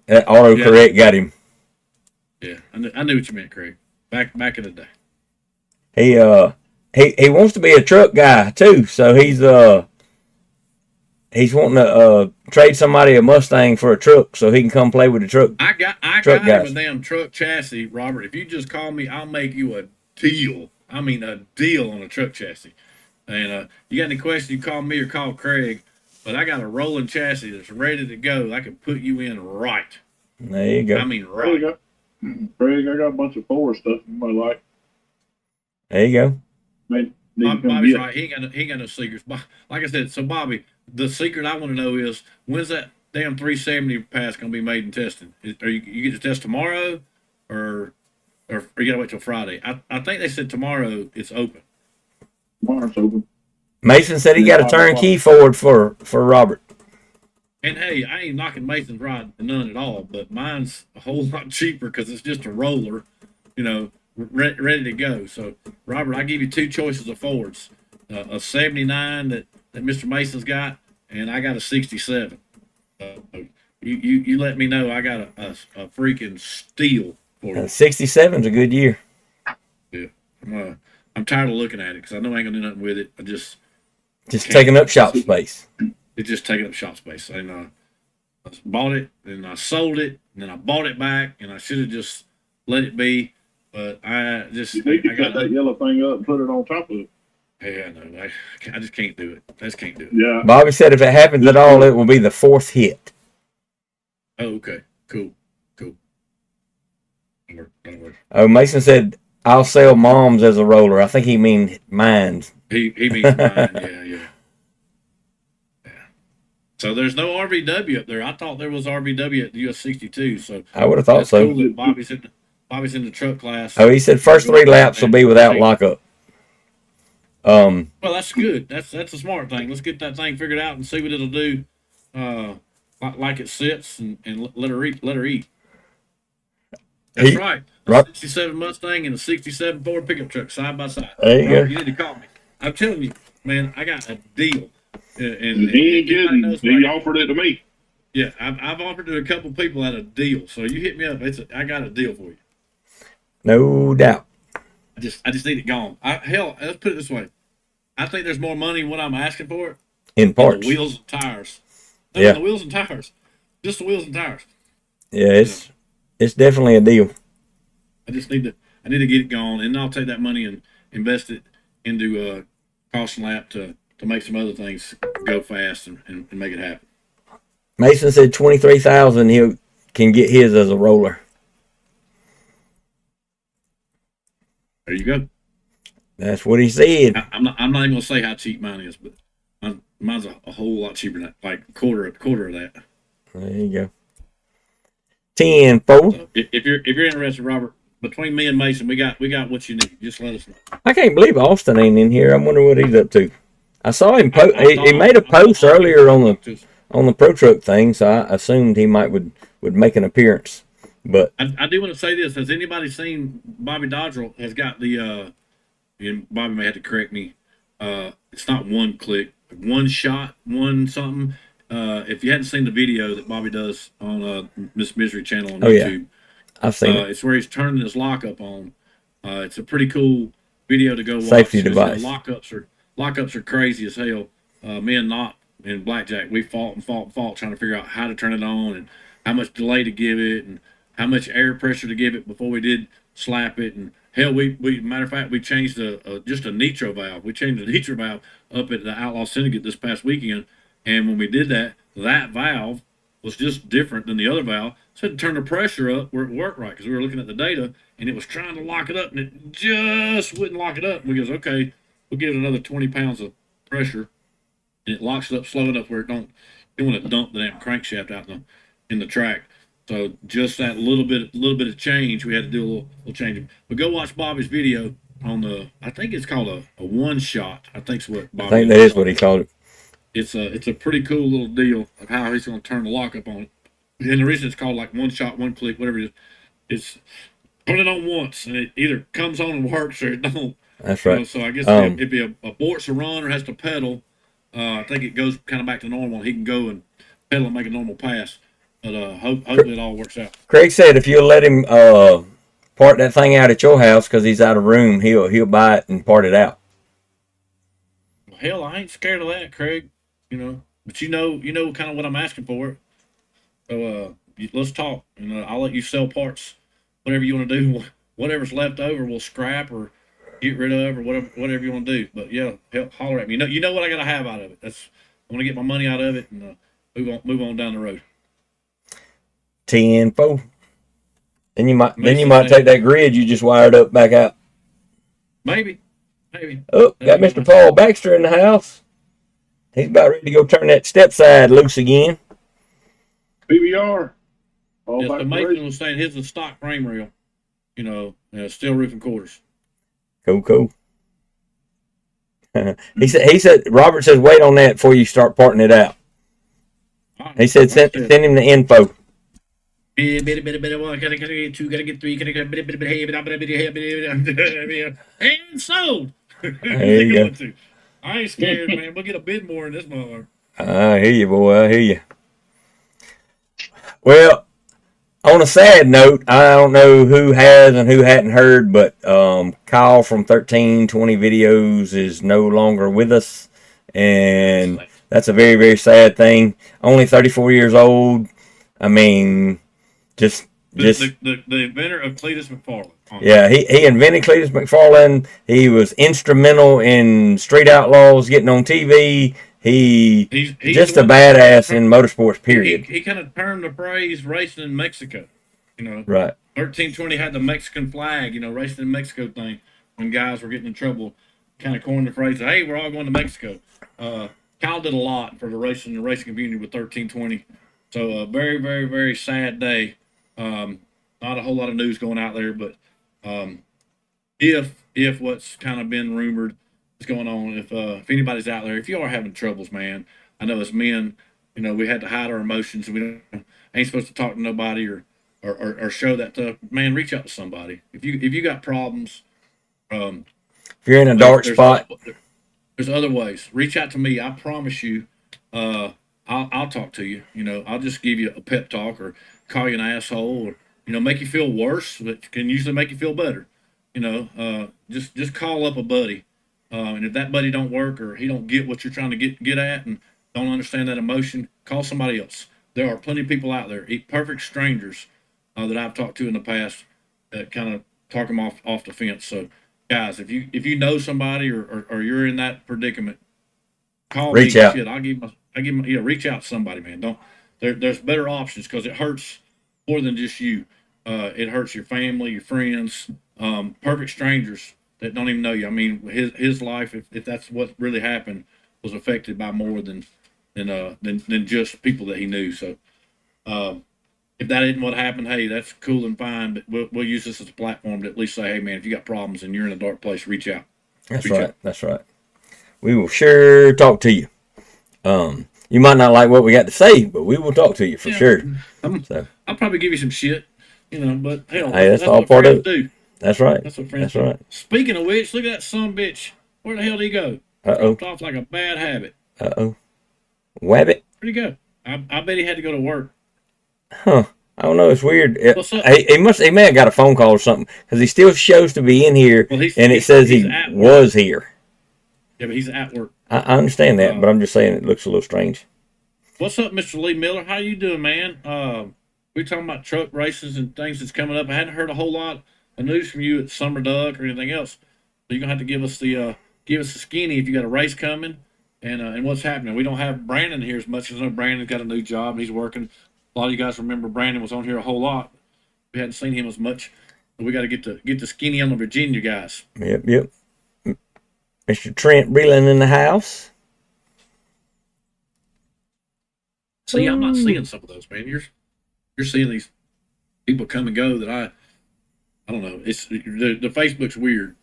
That autocorrect got him. Yeah, I knew what you meant, Craig. Back in the day. He wants to be a truck guy too, so he's wanting to trade somebody a Mustang for a truck so he can come play with the truck. I got him a damn truck chassis, Robert. If you just call me, I'll make you a deal. I mean a deal on a truck chassis. And you got any questions, you call me or call Craig. But I got a rolling chassis that's ready to go. I can put you in right. There you go. I mean right. Craig, I got a bunch of Ford stuff you might like. There you go. Bobby's right. He ain't got no secrets. Like I said, so Bobby, the secret I want to know is when's that damn 370 pass going to be made and tested? Are you get to test tomorrow, or you got to wait till Friday? I think they said tomorrow it's open. Tomorrow's open. Mason said he got a turnkey forward for Robert. And hey, I ain't knocking Mason's ride none at all, but mine's a whole lot cheaper because it's just a roller, ready to go. So, Robert, I give you two choices of Fords: a 79 that Mr. Mason's got, and I got a 67. You let me know. I got a freaking steal for you. 67's a good year. Yeah, I'm tired of looking at it because I know I ain't gonna do nothing with it. I just taking up shop space. It's just taking up shop space. And I bought it, and I sold it, and then I bought it back, and I should have just let it be. But I just cut that yellow thing up and put it on top of it. Yeah, no, I just can't do it. I just can't do it. Yeah. Bobby said if it happens at all, it will be the fourth hit. Oh, okay. Cool. Don't worry. Oh, Mason said I'll sell moms as a roller. I think he means mines. He means mine. Yeah. So there's no RVW up there. I thought there was RVW at the US 62. So I would have thought that's so. cool that Bobby's in the truck class. Oh, he said first 3 laps will be without lockup. Well, that's good. That's a smart thing. Let's get that thing figured out and see what it'll do. Like it sits and let her eat. Let her eat. That's right. A 67 Mustang and a 67 Ford pickup truck side by side. There you go. You need to call me. I'm telling you, man, I got a deal. And he ain't kidding. He offered it to me. Yeah, I've offered it to a couple people at a deal. So you hit me up. I got a deal for you. No doubt. I just need it gone. Hell, let's put it this way. I think there's more money in what I'm asking for it In than parts. the wheels and tires. No, Yeah. the wheels and tires. Just the wheels and tires. Yeah, it's definitely a deal. I need to get it gone, and I'll take that money and invest it into a caution lap to make some other things go fast and make it happen. Mason said 23,000 he can get his as a roller. There you go. That's what he said. I'm not even gonna say how cheap mine is, but mine's a whole lot cheaper than that, like a quarter of that. There you go. 10-4. So if you're interested, Robert, between me and Mason, we got what you need. Just let us know. I can't believe Austin ain't in here. I wonder what he's up to. I saw him he made a post earlier on the Pro Truck thing, so I assumed he would make an appearance. But I do want to say this: has anybody seen Bobby Dodrell has got the? And Bobby may have to correct me. It's not one click, one shot, one something. If you hadn't seen the video that Bobby does on Miss Misery channel on YouTube, I've seen it. It's where he's turning his lockup on. It's a pretty cool video to go watch. Safety device. Lockups are crazy as hell. Me and Knott and Blackjack, we fought trying to figure out how to turn it on and how much delay to give it and how much air pressure to give it before we did slap it. And hell, we matter of fact, we changed just a nitro valve. We changed the nitro valve up at the Outlaw Syndicate this past weekend. And when we did that valve was just different than the other valve. So I had to turn the pressure up where it worked right because we were looking at the data and it was trying to lock it up and it just wouldn't lock it up. And we goes, okay, we'll give it another 20 pounds of pressure and it locks it up slow enough where it don't want to dump the damn crankshaft out in the track. So just that little bit of change, we had to do a little change. But go watch Bobby's video on I think it's called a one shot. I think's what Bobby. I think that is what he called it. It's a pretty cool little deal of how he's going to turn the lockup on it. And the reason it's called like one shot, one click, whatever it is, it's put it on once and it either comes on and works or it don't. That's right. So I guess if he aborts a run or has to pedal, I think it goes kind of back to normal. He can go and pedal and make a normal pass. But hopefully it all works out. Craig said if you'll let him part that thing out at your house because he's out of room, he'll buy it and part it out. Well, hell, I ain't scared of that, Craig. But you know kind of what I'm asking for. So let's talk. I'll let you sell parts, whatever you want to do. Whatever's left over, we'll scrap or get rid of, or whatever you want to do. But yeah, holler at me. You know what I got to have out of it. I want to get my money out of it and move on down the road. 10-4. Then you might take that grid you just wired up back out. Maybe. Oh, got Mr. Paul Baxter in the house. He's about ready to go turn that step side loose again. PBR. Yes, the Mason was saying his is a stock frame rail. Steel roof and quarters. Cool. He said Robert says wait on that before you start parting it out. He said send him the info. Gotta get 2, gotta get 3, gotta get and sold. There you go. I ain't scared, man. We'll get a bid more in this mother. I hear you, boy. I hear you. Well, on a sad note, I don't know who has and who hadn't heard, but Kyle from 1320 Videos is no longer with us, and that's a very, very sad thing. Only 34 years old. I mean, just the inventor of Cletus McFarland. Yeah, he invented Cletus McFarland. He was instrumental in Street Outlaws getting on TV. He's just a badass in motorsports, period. He kind of turned the phrase racing in Mexico. Right. 1320 had the Mexican flag, racing in Mexico thing when guys were getting in trouble. Kind of coined the phrase, hey, we're all going to Mexico. Kyle did a lot for the racing community with 1320. So a very, very, very sad day. Not a whole lot of news going out there, but if what's kind of been rumored is going on, if anybody's out there, if you are having troubles, man, I know as men, we had to hide our emotions. Ain't supposed to talk to nobody or show that stuff. Man, reach out to somebody. If you got problems, If you're in a dark spot, there's other ways. Reach out to me. I promise you, I'll talk to you. I'll just give you a pep talk or call you an asshole or make you feel worse, but can usually make you feel better. Just call up a buddy, and if that buddy don't work or he don't get what you're trying to get at and don't understand that emotion, call somebody else. There are plenty of people out there, perfect strangers, that I've talked to in the past that kind of talk them off the fence. So, guys, if you know somebody or you're in that predicament, call Reach me. out. Shit, I give my reach out to somebody, man. Don't there's better options because it hurts more than just you. It hurts your family, your friends, perfect strangers that don't even know you. I mean, his life, if that's what really happened, was affected by more than just people that he knew. So, if that isn't what happened, hey, that's cool and fine. But we'll use this as a platform to at least say, hey, man, if you got problems and you're in a dark place, reach out. that's right. That's right. We will sure talk to you. You might not like what we got to say, but we will talk to you for sure. I'll probably give you some shit, but hell, Hey, that's all what part of friends it. do. That's right. That's what friends That's right. do. Speaking of which, look at that son of a bitch. Where the hell did he go? Uh-oh. Dropped off like a bad habit. Uh-oh. Wabbit. Where'd he go? I bet he had to go to work. Huh. I don't know. It's weird. What's up? He may have got a phone call or something because he still shows to be in here, Well, and it says he's he at work. was here. Yeah, but he's at work. I understand that, but I'm just saying it looks a little strange. What's up, Mr. Lee Miller? How you doing, man? We talking about truck races and things that's coming up. I hadn't heard a whole lot of news from you at Summer Duck or anything else. So you're gonna have to give us the skinny if you got a race coming and what's happening. We don't have Brandon here as much as I know Brandon's got a new job and he's working. A lot of you guys remember Brandon was on here a whole lot. We hadn't seen him as much. But we got to get the skinny on the Virginia guys. Yep. Mr. Trent Breland in the house. See, I'm not seeing some of those, man. You're seeing these people come and go that I don't know. It's the Facebook's weird.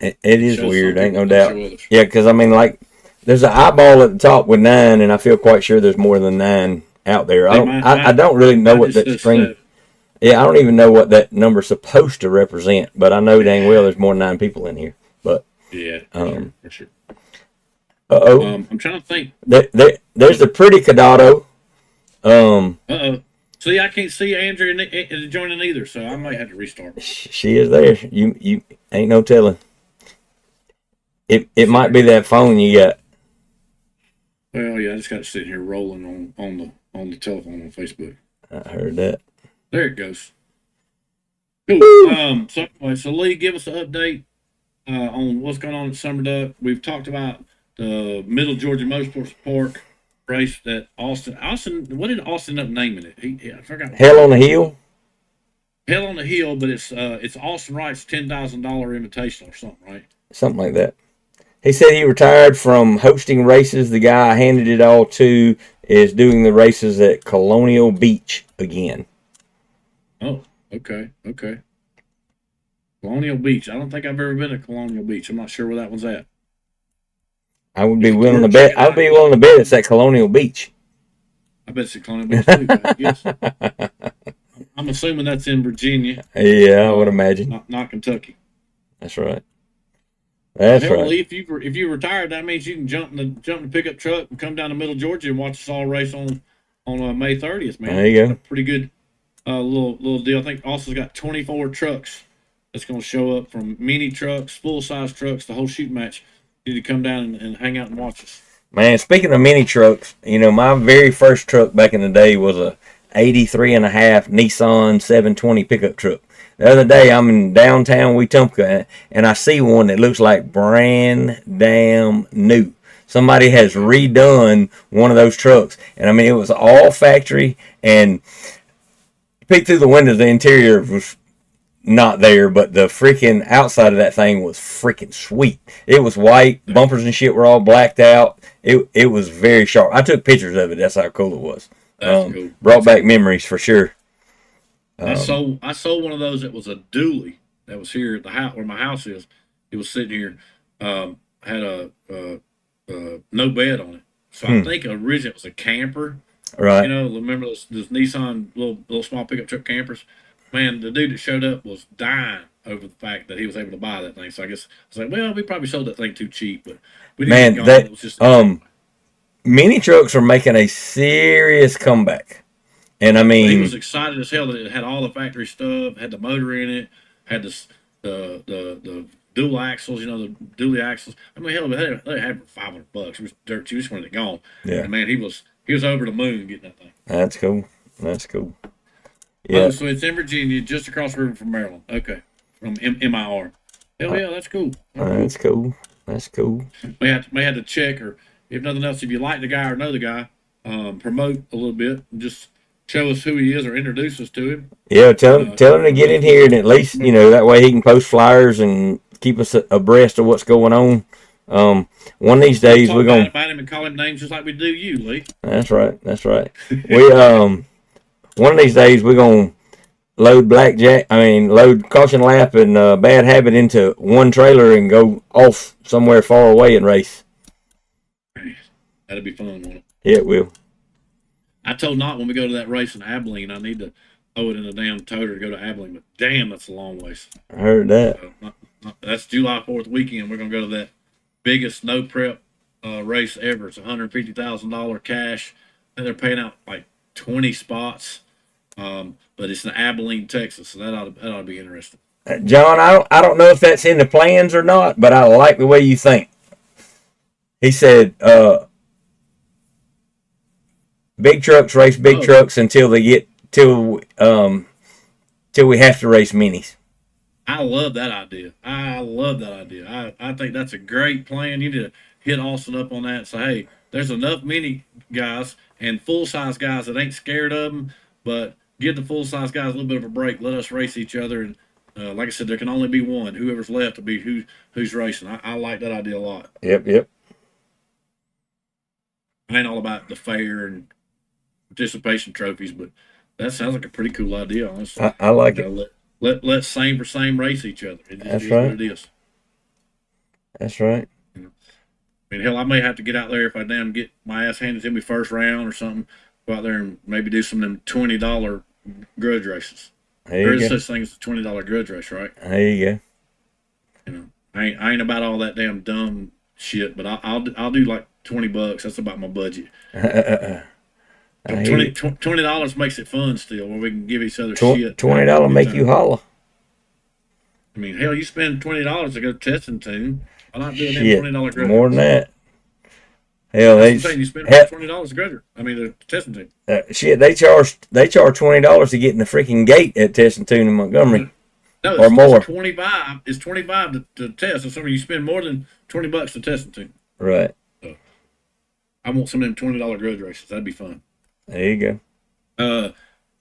It is Shows weird, some ain't no people, doubt. show others. Yeah, because I mean, like, there's an eyeball at the top with 9, and I feel quite sure there's more than 9 out there. I don't really know what that string. Yeah, I don't even know what that number's supposed to represent, but I know dang well there's more than 9 people in here. But Yeah, for sure. I'm trying to think. There's the pretty Cadado. See, I can't see Andrea joining either, so I might have to restart. She is there. You ain't no telling. It might be that phone you got. Well, yeah, I just got to sit here rolling on the telephone on Facebook. I heard that. There it goes. Cool. So anyway, so Lee, give us an update on what's going on at Summer Duck. We've talked about the Middle Georgia Motorsports Park race that Austin. What did Austin end up naming it? I forgot. Hell on the Hill. Hell on the Hill, but it's Austin Wright's $10,000 invitation or something, right? Something like that. He said he retired from hosting races. The guy I handed it all to is doing the races at Colonial Beach again. Oh, okay. Colonial Beach. I don't think I've ever been to Colonial Beach. I'm not sure where that one's at. I would be willing to bet. I'd be willing to bet it's at Colonial Beach. I bet it's at Colonial Beach too. I guess. I'm assuming that's in Virginia. Yeah, I would imagine. Not Kentucky. That's right. That's Hell, right. Lee, if you retired, that means you can jump in the pickup truck and come down to Middle Georgia and watch us all race on May 30th, man. There you go. Pretty good little deal. I think Austin's got 24 trucks that's going to show up, from mini trucks, full size trucks, the whole shoot match. You need to come down and hang out and watch us. Man, speaking of mini trucks, my very first truck back in the day was a 83.5 Nissan 720 pickup truck. The other day, I'm in downtown Wetumpka, and I see one that looks like brand damn new. Somebody has redone one of those trucks. And, I mean, it was all factory, and you peek through the windows, the interior was not there, but the freaking outside of that thing was freaking sweet. It was white, bumpers and shit were all blacked out. It was very sharp. I took pictures of it. That's how cool it was. That's cool. Brought back memories for sure. I sold one of those that was a dually that was here at the house where my house is. It was sitting here, had a no bed on it. So I think originally it was a camper. Right. You know, remember those Nissan little small pickup truck campers? Man, the dude that showed up was dying over the fact that he was able to buy that thing. So I guess I was like, well, we probably sold that thing too cheap, but we didn't Man, get gone. that It was just mini trucks are making a serious comeback. And I he mean, was excited as hell that it had all the factory stuff, had the motor in it, had the dual axles, you know, the dually axles. I mean, hell, they had for $500. It was dirt cheap. We just wanted it gone. Yeah. And man, he was over the moon getting that thing. that's cool. That's cool. Oh, Yeah. so it's in Virginia, just across the river from Maryland. Okay, from MIR. Hell yeah, that's cool. That's cool. That's cool. May have to check, or if nothing else, if you like the guy or know the guy, promote a little bit and just show us who he is or introduce us to him. Yeah, tell him to get in here, and at least that way he can post flyers and keep us abreast of what's going on. One of these days Talk we're gonna. about him and call him names just like we do you, Lee. That's right. That's right. We one of these days we're gonna load load Caution Lap and Bad Habit into one trailer and go off somewhere far away and race. That'd be fun, won't it? Yeah, it will. I told Knott when we go to that race in Abilene, I need to throw it in a damn toter to go to Abilene, but damn, that's a long ways. I heard that. That's July 4th weekend. We're gonna go to that biggest no prep race ever. It's $150,000 cash, and they're paying out like 20 spots. But it's in Abilene, Texas, so that ought to be interesting. John, I don't know if that's in the plans or not, but I like the way you think. He said, big trucks race big trucks until they get till we have to race minis. I love that idea. I think that's a great plan. You need to hit Austin up on that and say, hey, there's enough mini guys and full size guys that ain't scared of them, but give the full size guys a little bit of a break. Let us race each other, and like I said, there can only be one. Whoever's left will be who's racing. I like that idea a lot. Yep. I ain't all about the fair and participation trophies, but that sounds like a pretty cool idea. Honestly, I like it. Let same for same race each other. That's is right. What it is. That's right. I mean, hell, I may have to get out there if I damn get my ass handed to me first round or something. Go out there and maybe do some of them $20 grudge races. There is such thing as a $20 grudge race, right? There you go. You know, I ain't about all that damn dumb shit, but I'll do like $20. That's about my budget. $20 makes it fun still, where we can give each other shit. $20 make you holler. I mean, hell, you spend $20 to go testing tune. I'm not doing that Shit, $20 grudge. more than that. Hell, I'm saying you spend $20 a grudger. I mean, the testing tune. Shit, they charge $20 to get in the freaking gate at Testing Tune in Montgomery. No, or more. It's 25. It's 25 to test. So you spend more than $20 to test it to. Right. So, I want some of them $20 grudge races. That'd be fun. There you go.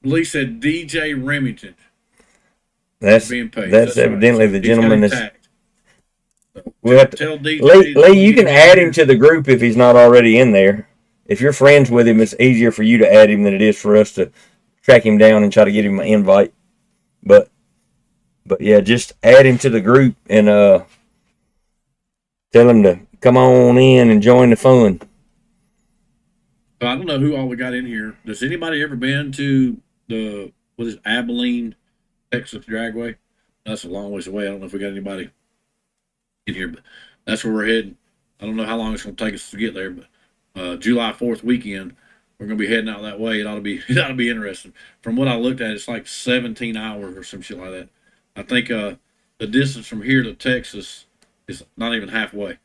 Lee said DJ Remington. That's being paid. That's evidently right. The gentleman that's. We'll have to tell DJ. Lee, you can add him to the group if he's not already in there. If you're friends with him, it's easier for you to add him than it is for us to track him down and try to get him an invite. But yeah, just add him to the group and tell him to come on in and join the fun. I don't know who all we got in here. Does anybody ever been to the Abilene, Texas Dragway? That's a long ways away. I don't know if we got anybody in here, but that's where we're heading. I don't know how long it's going to take us to get there, but July 4th weekend, we're going to be heading out that way. It ought to be interesting. From what I looked at, it's like 17 hours or some shit like that. I think the distance from here to Texas is not even halfway.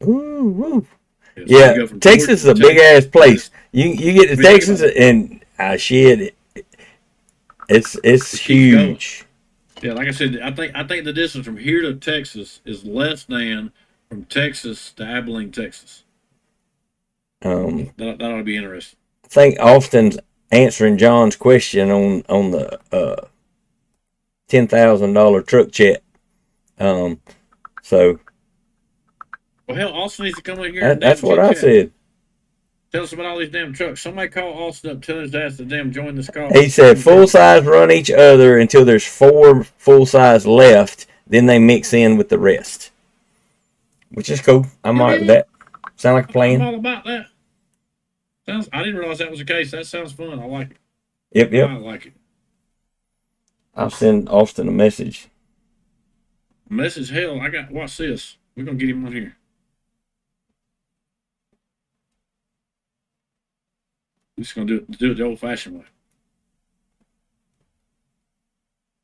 Ooh. So yeah, Texas is a big ass place. You get to Texas and shit, it's huge. Yeah, like I said, I think the distance from here to Texas is less than from Texas to Abilene, Texas. That ought to be interesting. I think Austin's answering John's question on the $10,000 truck check. So Well, hell, Austin needs to come in here. that's what I said. Tell us about all these damn trucks. Somebody call Austin up, tell his ass to damn join this call. He said full size run each other until there's 4 full size left. Then they mix in with the rest, which is cool. I'm all right with that. Sound like a I'm plan? all about that. I didn't realize that was the case. That sounds fun. I like it. Yep. I like it. I'll send Austin a message. Message hell. Watch this. We're gonna get him on here. We're just gonna do it the old fashioned way.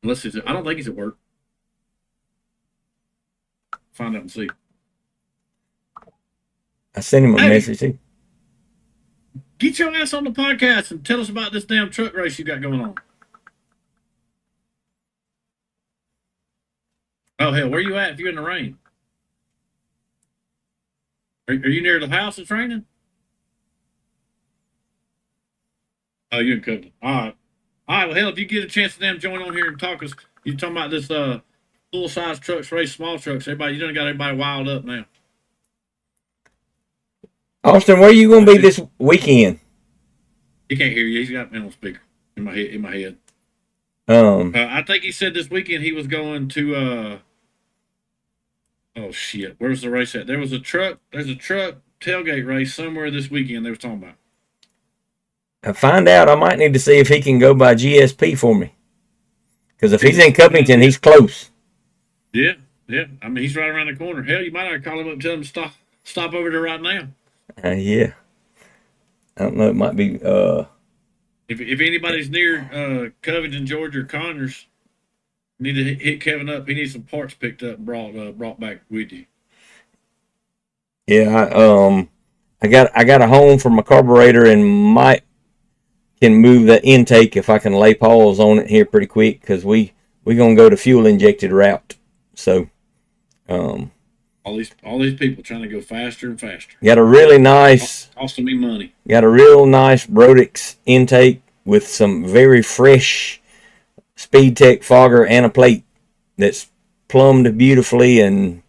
I don't think he's at work. Find out and see. I sent him a message too. Get your ass on the podcast and tell us about this damn truck race you got going on. Oh hell, where you at if you're in the rain? Are you near the house it's raining? Oh, you're in Cookland. All right. Well, hell, if you get a chance to damn join on here and talk us, you talking about this full size trucks race small trucks. Everybody, you done got everybody wild up now. Austin, where you gonna be this weekend? He can't hear you. He's got me on speaker in my head. I think he said this weekend he was going to. Oh shit! Where's the race at? There's a truck tailgate race somewhere this weekend. They were talking about. I find out. I might need to see if he can go by GSP for me. Because if he's in Covington, he's close. Yeah. I mean, he's right around the corner. Hell, you might have to call him up and tell him to stop over there right now. Yeah. I don't know. It might be. If anybody's near Covington, Georgia, or Connors, need to hit Kevin up. He needs some parts picked up and brought back with you. Yeah. I got a home for my carburetor and might can move the intake if I can lay paws on it here pretty quick because we gonna go to fuel injected route. So. All these people trying to go faster and faster. Got a really nice. Costing me money. Got a real nice Brodix intake with some very fresh Speed Tech fogger and a plate that's plumbed beautifully and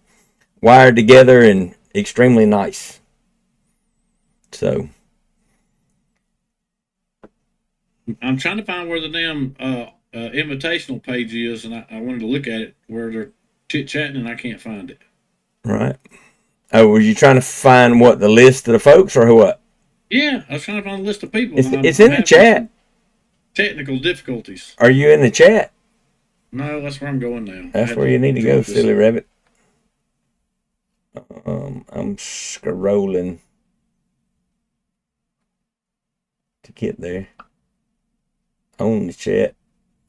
wired together and extremely nice. So I'm trying to find where the damn invitational page is, and I wanted to look at it where they're chit chatting, and I can't find it. Right. Oh, were you trying to find what the list of the folks or what? Yeah, I was trying to find a list of people. It's in the chat. Technical difficulties. Are you in the chat? No, that's where I'm going now. That's where you need to go, silly rabbit. I'm scrolling to get there. On the chat.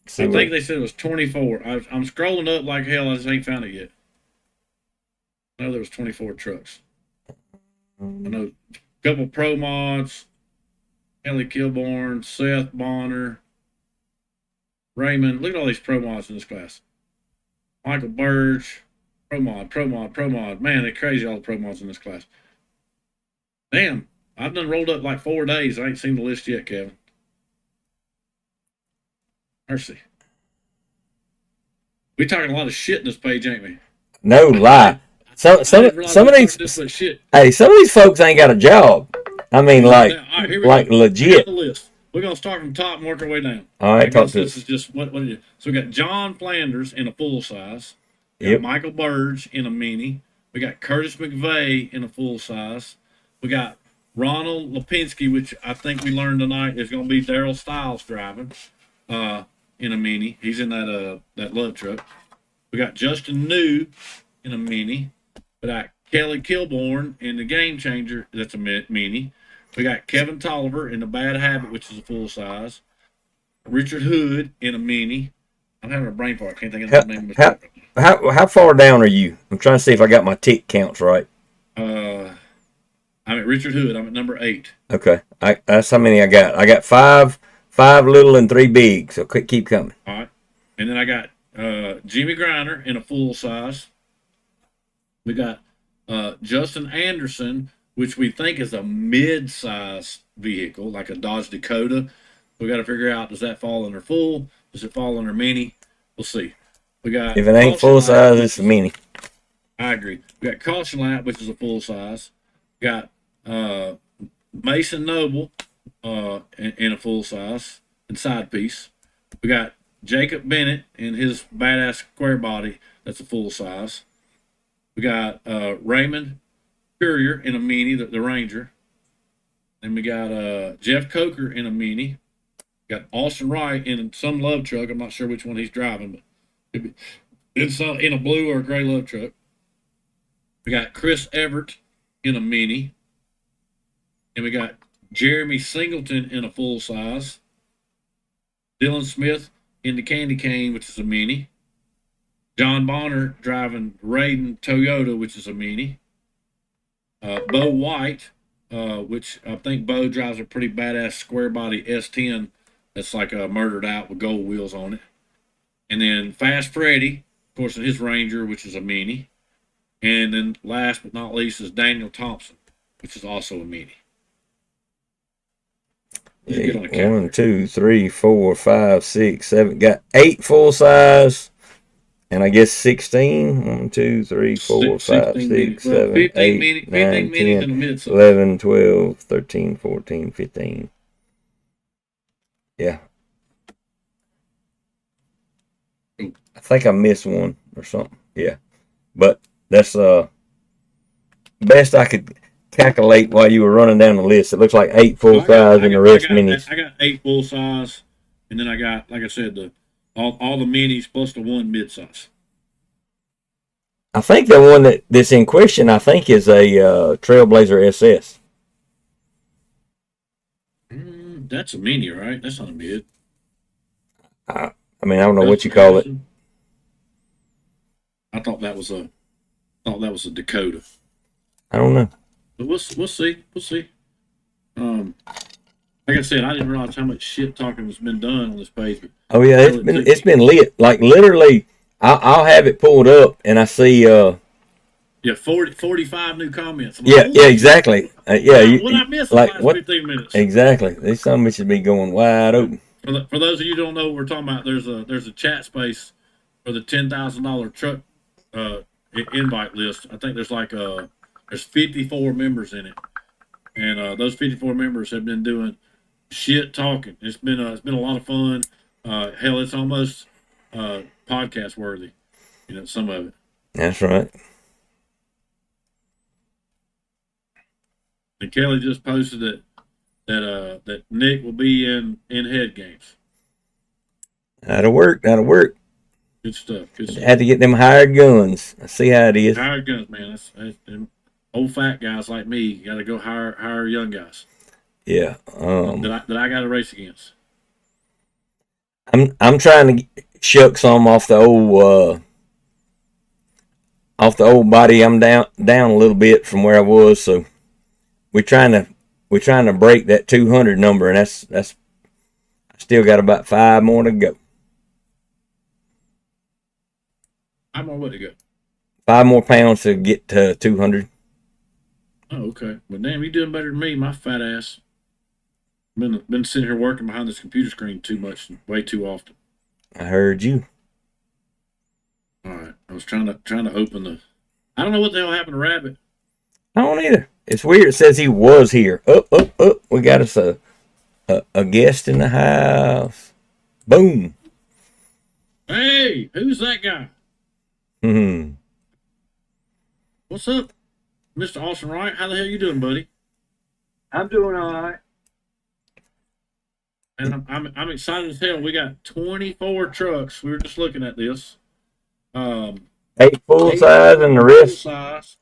I think they said it was 24. I'm scrolling up like hell. I just ain't found it yet. No, there was 24 trucks. I know a couple pro mods, Kelly Kilborn, Seth Bonner, Raymond. Look at all these pro mods in this class. Michael Burge, pro mod. Man, they're crazy, all the pro mods in this class. Damn, I've done rolled up like 4 days. I ain't seen the list yet, Kevin. Mercy. We talking a lot of shit in this page, ain't we? No lie. Some of these folks ain't got a job. I mean, like legit. We're gonna start from top and work our way down. All right, talk to this is just what it is. So we got John Flanders in a full size. We got Michael Burge in a mini. We got Curtis McVeigh in a full size. We got Ronald Lipinski, which I think we learned tonight is going to be Daryl Stiles driving in a mini. He's in that love truck. We got Justin New in a mini. We got Kelly Kilborn in the Game Changer. That's a mini. We got Kevin Tolliver in the Bad Habit, which is a full size. Richard Hood in a mini. I'm having a brain fart. I can't think of the name of the truck. How far down are you? I'm trying to see if I got my tick counts right. I'm at Richard Hood. I'm at number 8. Okay, that's how many I got. I got five little and 3 big. So keep coming. All right, and then I got Jimmy Griner in a full size. We got Justin Anderson, which we think is a mid-size vehicle, like a Dodge Dakota. We got to figure out, does that fall under full? Does it fall under mini? We'll see. We got If it ain't caution full lap, size, which it's a is- mini. I agree. We got caution lap, which is a full size. We got Mason Noble in a full size and side piece. We got Jacob Bennett in his badass square body. That's a full size. We got Raymond Courier in a mini, the Ranger. Then we got Jeff Coker in a mini. Got Austin Wright in some love truck. I'm not sure which one he's driving, but it's in a blue or a gray love truck. We got Chris Everett in a mini. And we got Jeremy Singleton in a full size. Dylan Smith in the Candy Cane, which is a mini. John Bonner driving Raiden Toyota, which is a mini. Bo White, which I think Bo drives a pretty badass square body S10 that's like murdered out with gold wheels on it. And then Fast Freddy, of course, in his Ranger, which is a mini. And then last but not least is Daniel Thompson, which is also a mini. Let's get on the calendar. 1, 2, 3, 4, 5, 6, 7. Got 8 full size. And I guess 16. 1, 2, 3, 4, 5, 6, 7, 8, 9, 10, 11, 12, 13, 14, 15. Yeah. I think I missed one or something. Yeah. But that's best I could calculate while you were running down the list. It looks like 8 full size and the rest minis. I got 8 full size, and then I got, like I said, all the minis plus the one mid size. I think the one that's in question, I think, is a Trailblazer SS. That's a mini, right? That's not a mid. I mean, I don't know what you call it. I thought that was a Dakota. I don't know. But we'll see. We'll see. Like I said, I didn't realize how much shit talking has been done on this page. But Oh yeah, it's been lit. Like literally, I'll have it pulled up and I see. Yeah, 45 new comments. Yeah, exactly. What I missed like in the last what? 15 minutes. Exactly. These some bitches be going wide open. For those of you who don't know what we're talking about, there's a chat space for the $10,000 truck invite list. I think there's there's 54 members in it, and those 54 members have been doing shit talking. It's been a lot of fun. Hell, it's almost podcast worthy. Some of it. That's right. And Kelly just posted that Nick will be in head games. That'll work. Good stuff. Had to get them hired guns. I see how it is. Hired guns, man. That's them old fat guys like me. You got to go hire young guys. Yeah. That I got to race against. I'm trying to shuck some off the old body. I'm down a little bit from where I was, so we're trying to break that 200 number, and that's I still got about 5 more to go. I'm on way to go. 5 more pounds to get to 200. Oh, okay. But damn, you doing better than me, my fat ass. Been sitting here working behind this computer screen too much, way too often. I heard you. All right, I was trying to open the. I don't know what the hell happened to Rabbit. I don't either. It's weird. It says he was here. Up. We got us a guest in the house. Boom. Hey, who's that guy? What's up, Mr. Austin Wright? How the hell you doing, buddy? I'm doing all right. And I'm excited as hell. We got 24 trucks. We were just looking at this. 8 full size and the rest, full size,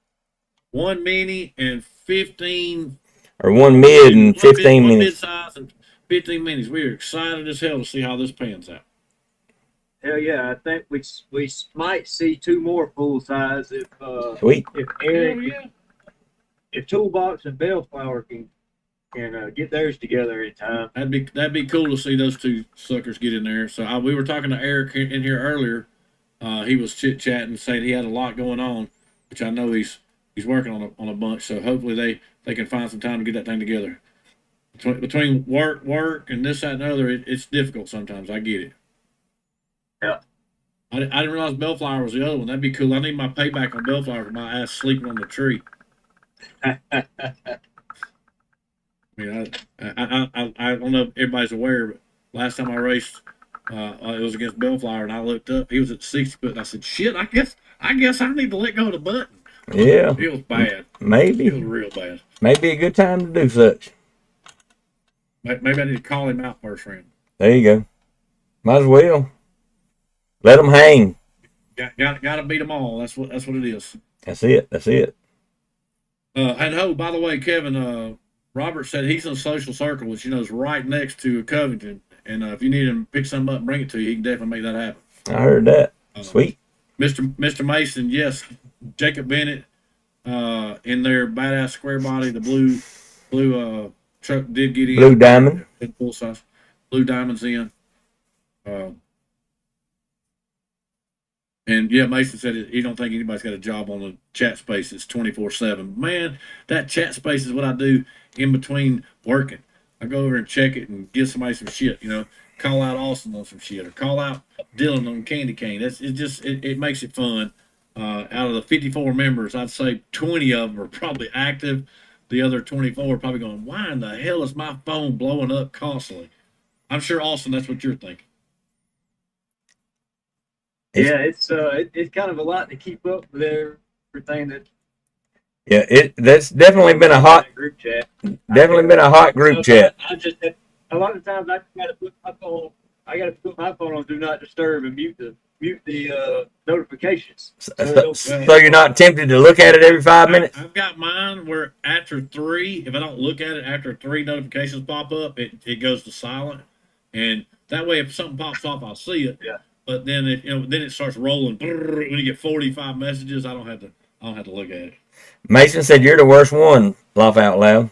1 mini and 15, or 1 mid and 15 one minutes. mid-size and 15 minis. We are excited as hell to see how this pans out. Hell yeah, I think we might see 2 more full size if Sweet. if Hell Eric, yeah. if Toolbox and Bellflower can get theirs together in time. That'd be cool to see those 2 suckers get in there. So we were talking to Eric in here earlier. He was chit chatting, saying he had a lot going on, which I know he's working on a bunch. So hopefully they can find some time to get that thing together. Between work and this, that, and the other, it's difficult sometimes. I get it. Yeah. I didn't realize Bellflower was the other one. That'd be cool. I need my payback on Bellflower for my ass sleeping on the tree. I mean, I don't know if everybody's aware, but last time I raced, it was against Bellflower, and I looked up. He was at 60 foot, and I said, "Shit, I guess I need to let go of the button." Yeah, It was bad. It was maybe real bad. a good time to do such. Maybe I need to call him out first round. There you go. Might as well let them hang. Got to beat them all. That's what it is. That's it. That's it. And by the way, Kevin, Robert said he's in a social circle, which is right next to Covington. And if you need him to pick something up and bring it to you, he can definitely make that happen. I heard that. Sweet. Mr. Mason, yes, Jacob Bennett, in their badass square body, the blue truck did get in. Blue Diamond. In full size. Blue Diamond's in. And yeah, Mason said he don't think anybody's got a job on the chat space. It's 24/7. Man, that chat space is what I do in between working. I go over and check it and give somebody some shit. Call out Austin on some shit or call out Dylan on candy cane. It makes it fun. Out of the 54 members, I'd say 20 of them are probably active. The other 24 are probably going, "Why in the hell is my phone blowing up constantly?" I'm sure, Austin, that's what you're thinking. Yeah, it's kind of a lot to keep up with everything that. Yeah, that's definitely been a hot group chat. Definitely been a hot group chat. I just a lot of times I got to put my phone. I got to put my phone on do not disturb and mute the notifications. So you're not tempted to look at it every 5 minutes. I've got mine where after 3, if I don't look at it after 3 notifications pop up, it goes to silent, and that way if something pops off, I'll see it. Yeah. But then then it starts rolling. When you get 45 messages, I don't have to look at it. Mason said you're the worst one. Laugh out loud.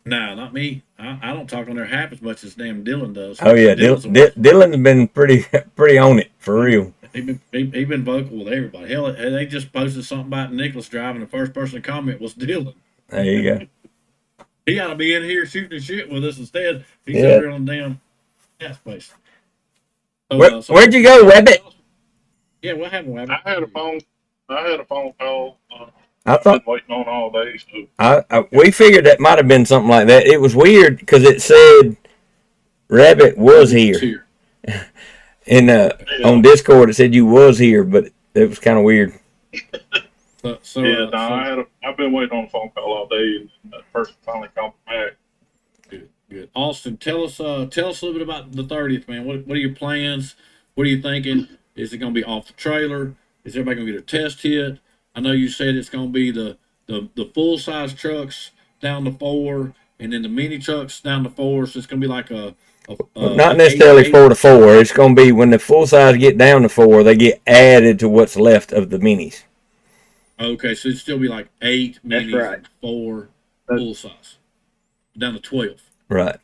No, not me. I don't talk on there half as much as damn Dylan does. Oh yeah, Dylan's been pretty on it for real. He been vocal with everybody. Hell, they just posted something about Nicholas driving. The first person to comment was Dylan. There you go. He ought to be in here shooting shit with us instead. He's Yeah. over here on the damn gas place. So, where'd you go, Rabbit? Yeah, what happened, Rabbit? I had a phone call. I thought Been waiting on all day. So. we figured that might have been something like that. It was weird because it said Rabbit was here. And on Discord it said you was here, but it was kind of weird. I've been waiting on a phone call all day, and that person finally called me back. Good. Austin, tell us a little bit about the 30th, man. What are your plans? What are you thinking? Is it going to be off the trailer? Is everybody going to get a test hit? I know you said it's going to be the full size trucks down to 4, and then the mini trucks down to 4. So it's going to be like not necessarily 4 to 4. It's going to be when the full size get down to 4, they get added to what's left of the minis. Okay, so it'd still be like 8 minis, That's right. And 4 full size, down to 12. Right.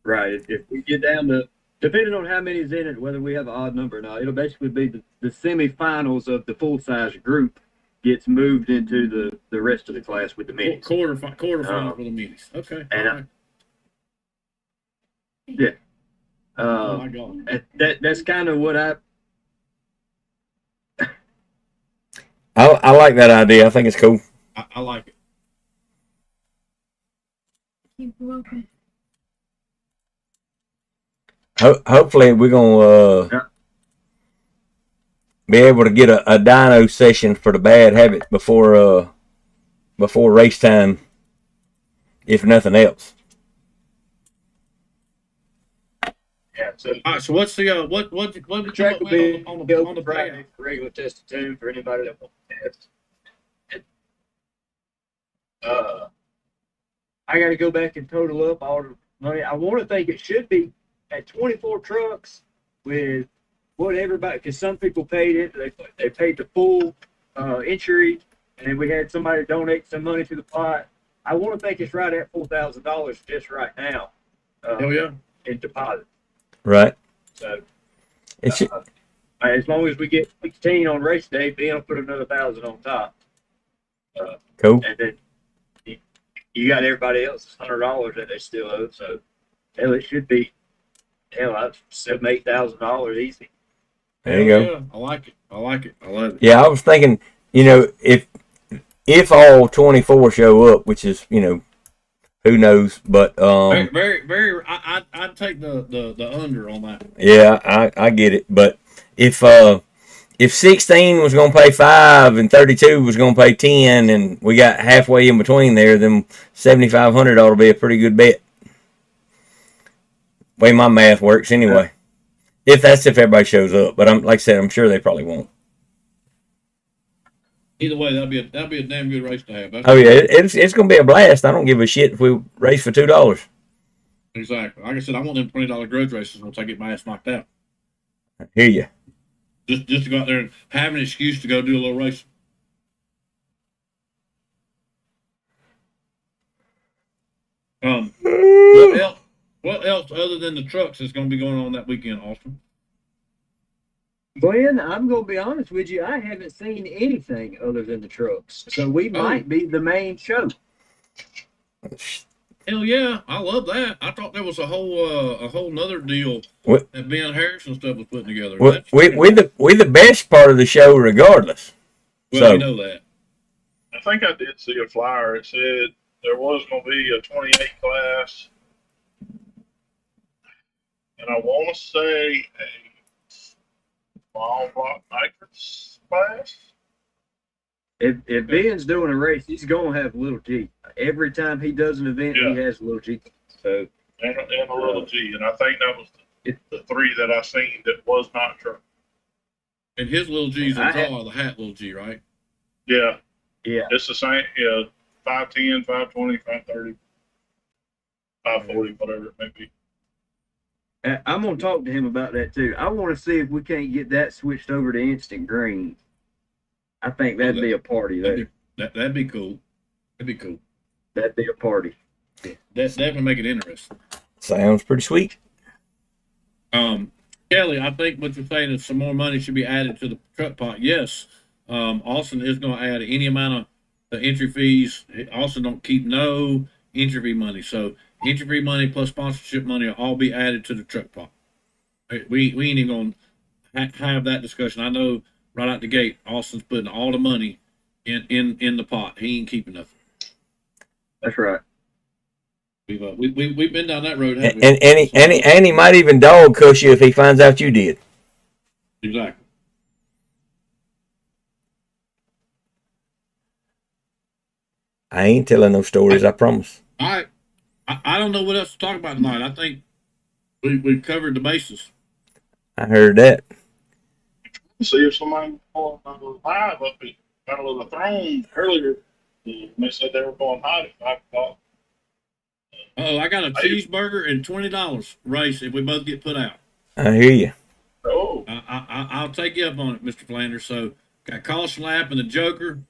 Right. If we get down to, depending on how many's in it, whether we have an odd number or not, it'll basically be the semifinals of the full size group gets moved into the rest of the class with the minis. Quarterfinal for the minis. Okay. And right. Oh my God. That's kind of what I like that idea. I think it's cool. I like it. You're welcome. Hopefully we're gonna be able to get a dyno session for the bad habit before race time, if nothing else. Yeah. So All right. So what's the what did the you track come will up be with on open the Friday pad? for regular test too for anybody that wants to test. I got to go back and total up all the money. I want to think it should be at 24 trucks with what everybody, because some people paid it. They paid the full entry, and then we had somebody donate some money to the pot. I want to think it's right at $4,000 just right now. Hell yeah. In deposit. Right. So It should, as long as we get 16 on race day, Ben will put another 1,000 on top. cool. And then you got everybody else's $100 that they still owe. So hell, it should be $7,000-8,000 easy. There you go. Yeah, I like it. I like it. I love it. Yeah, I was thinking, if all 24 show up, which is, who knows, but Very. I'd take the under on that. yeah, I get it. But if 16 was gonna pay 5 and 32 was gonna pay 10, and we got halfway in between there, then 7,500 ought to be a pretty good bet. Way my math works anyway. If everybody shows up, but like I said, I'm sure they probably won't. Either way, that'd be a damn good race to have. Oh yeah, it's gonna be a blast. I don't give a shit if we race for $2. Exactly. Like I said, I want them $20 grudge races once I get my ass knocked out. Hear you. Just to go out there and have an excuse to go do a little racing. What else other than the trucks is going to be going on that weekend, Austin? Glenn, I'm going to be honest with you. I haven't seen anything other than the trucks. So we might be the main show. Hell yeah, I love that. I thought there was a whole nother deal What? that Ben Harrison stuff was putting together. We the best part of the show, regardless. Well, you know that. I think I did see a flyer. It said there was going to be a 28 class, and I want to say a small block nitrous class. If Ben's doing a race, he's going to have a little G. Every time he does an event, Yeah. he has a little G. So And a little G, and I think that was the three that I seen that was not truck. And his little G's on I had- top of the hat little G, right? Yeah, yeah, it's the same. Yeah, 510, 520, 530, 540, whatever it may be. I'm going to talk to him about that too. I want to see if we can't get that switched over to instant green. I think that'd be a party. That'd be cool. That'd be cool. That'd be a party. That's definitely make it interesting. Sounds pretty sweet. Kelly, I think what you're saying is some more money should be added to the truck pot. Yes, Austin is going to add any amount of the entry fees. Austin don't keep no entry fee money, so entry fee money plus sponsorship money will all be added to the truck pot. We ain't even going to have that discussion. I know right out the gate, Austin's putting all the money in the pot. He ain't keeping nothing. That's right. We've been down that road, haven't And we? and he might even dog cuss you if he finds out you did. Exactly. I ain't telling no stories, I promise. I don't know what else to talk about tonight. I think we've covered the bases. I heard that. See if somebody on live up at Battle of the Throne earlier. And they said they were going hot at 5 o'clock. Oh, I got a cheeseburger and $20 race if we both get put out. I hear you. Oh, I'll take you up on it, Mr. Flanders. So got Caution Lap and the Joker.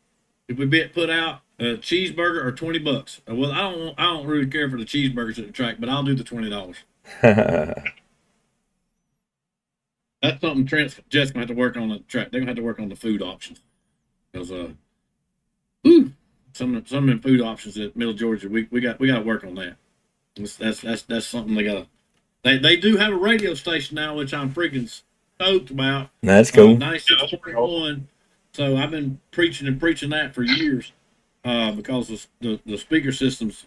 If we get put out, a cheeseburger or $20. Well, I don't really care for the cheeseburgers at the track, but I'll do the $20. That's something Jeff's gonna have to work on the track. They're gonna have to work on the food options because some of the food options at Middle Georgia, we got to work on that. That's something they got. They do have a radio station now, which I'm freaking stoked about. That's cool. 96.1. So I've been preaching that for years because the speaker systems.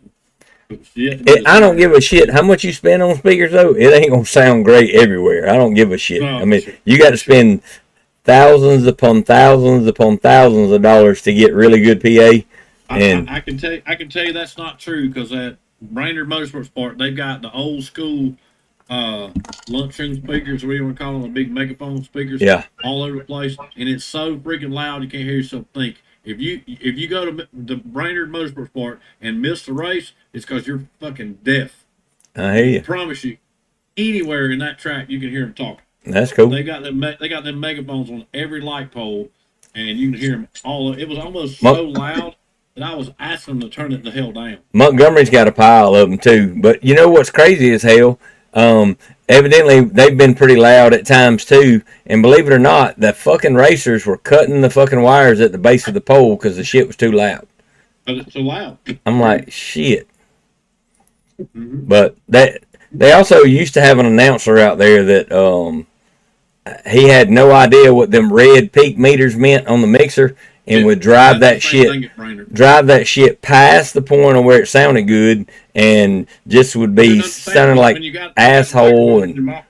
I don't give a shit how much you spend on speakers, though. It ain't gonna sound great everywhere. I don't give a shit. No, I mean, sure. you got to spend thousands upon thousands upon thousands of dollars to get really good PA. And I can tell you that's not true because at Brainerd Motorsports Park they've got the old school lunchroom speakers, what do you want to call them, the big megaphone speakers, yeah, all over the place, and it's so freaking loud you can't hear yourself think. If you go to the Brainerd Motorsports Park and miss the race, it's because you're fucking deaf. I hear I you. promise you, anywhere in that track you can hear them talking. That's cool. They got them megaphones on every light pole, and you can hear them all. It was almost so loud that I was asking them to turn it the hell down. Montgomery's got a pile of them too. But you know what's crazy as hell? Evidently they've been pretty loud at times too. And believe it or not, the fucking racers were cutting the fucking wires at the base of the pole because the shit was too loud. But it's so loud. I'm like, shit. Mm-hmm. But they also used to have an announcer out there that he had no idea what them red peak meters meant on the mixer, and would drive that shit past the point of where it sounded good, and just would be sounding like asshole. And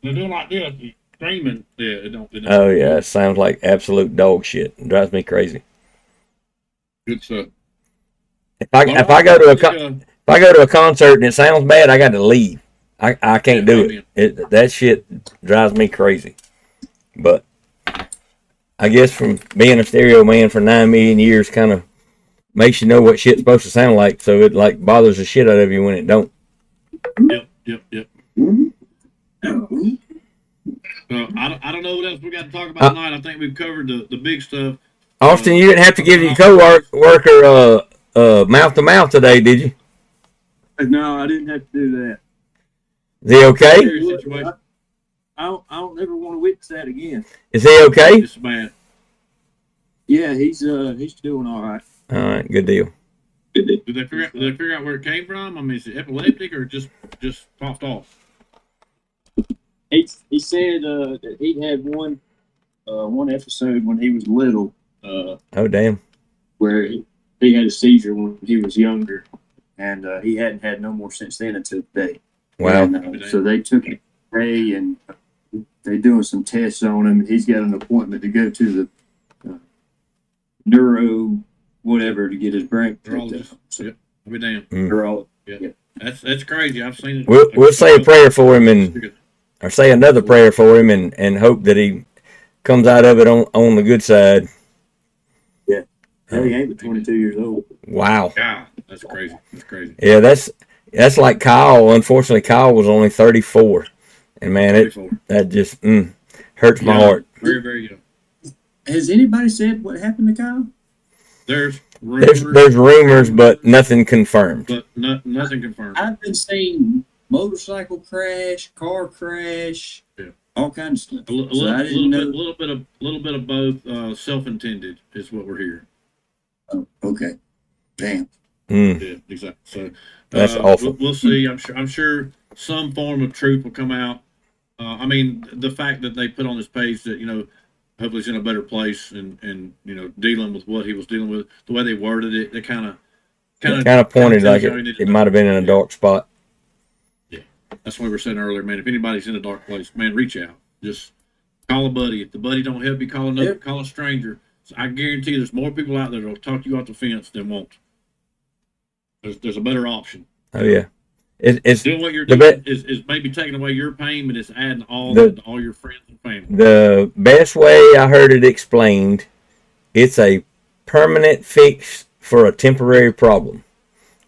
they're doing like this, screaming. Yeah, it don't. Oh yeah, it sounds like absolute dog shit. It drives me crazy. Good stuff. If I go to a concert and it sounds bad, I got to leave. I can't do it. That shit drives me crazy. But I guess from being a stereo man for 9 million years, kind of makes you know what shit's supposed to sound like. So it like bothers the shit out of you when it don't. Yep. I don't know what else we got to talk about tonight. I think we've covered the big stuff. Austin, you didn't have to give your co-worker mouth to mouth today, did you? No, I didn't have to do that. Is he okay? I don't ever want to witness that again. Is he okay? It's bad. Yeah, he's doing all right. All right, good deal. Did they figure out where it came from? I mean, is it epileptic or just popped off? He said that he had one episode when he was little. Oh damn! Where he had a seizure when he was younger, and he hadn't had no more since then until today. Wow! And, so they took him today, and they're doing some tests on him. He's got an appointment to go to the neuro whatever to get his brain checked out. So, I'll be damned. neurologist. Yeah. That's crazy. I've seen it. We'll say a prayer for him or say another prayer for him and hope that he comes out of it on the good side. Yeah. Hell, he ain't but 22 years old. Wow. Yeah, that's crazy. That's crazy. Yeah, that's like Kyle. Unfortunately, Kyle was only 34, and man, that just hurts my heart. Very, very young. Has anybody said what happened to Kyle? There's rumors, there's rumors, but nothing confirmed. but nothing confirmed. I've been seeing motorcycle crash, car crash, all kinds of stuff. A little bit of both. Self-intended is what we're hearing. Oh, okay. Damn. Yeah, exactly. So that's awful. We'll see. I'm sure some form of truth will come out. I mean, the fact that they put on this page that hopefully he's in a better place and dealing with what he was dealing with, the way they worded it, they kind of pointed like it might have been in a dark spot. Yeah, that's what we were saying earlier, man. If anybody's in a dark place, man, reach out. Just call a buddy. If the buddy don't help you, call a stranger. So I guarantee you, there's more people out there that'll talk you off the fence than won't. There's a better option. Oh yeah, it's doing what you're doing is maybe taking away your pain, but it's adding all to all your friends and family. The best way I heard it explained, it's a permanent fix for a temporary problem,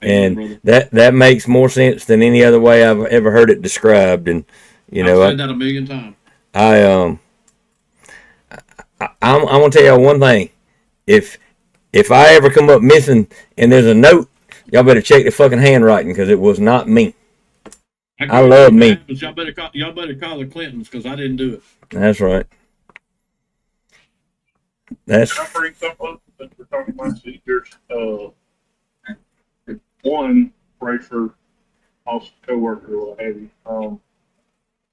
and that makes more sense than any other way I've ever heard it described. And I've said that a million times. I'm gonna tell y'all one thing. If I ever come up missing and there's a note, y'all better check the fucking handwriting because it was not me. I love me. Y'all better call the Clintons because I didn't do it. That's right. Can I bring something up since we're talking about seizures? One, pray for also coworker or what have you. For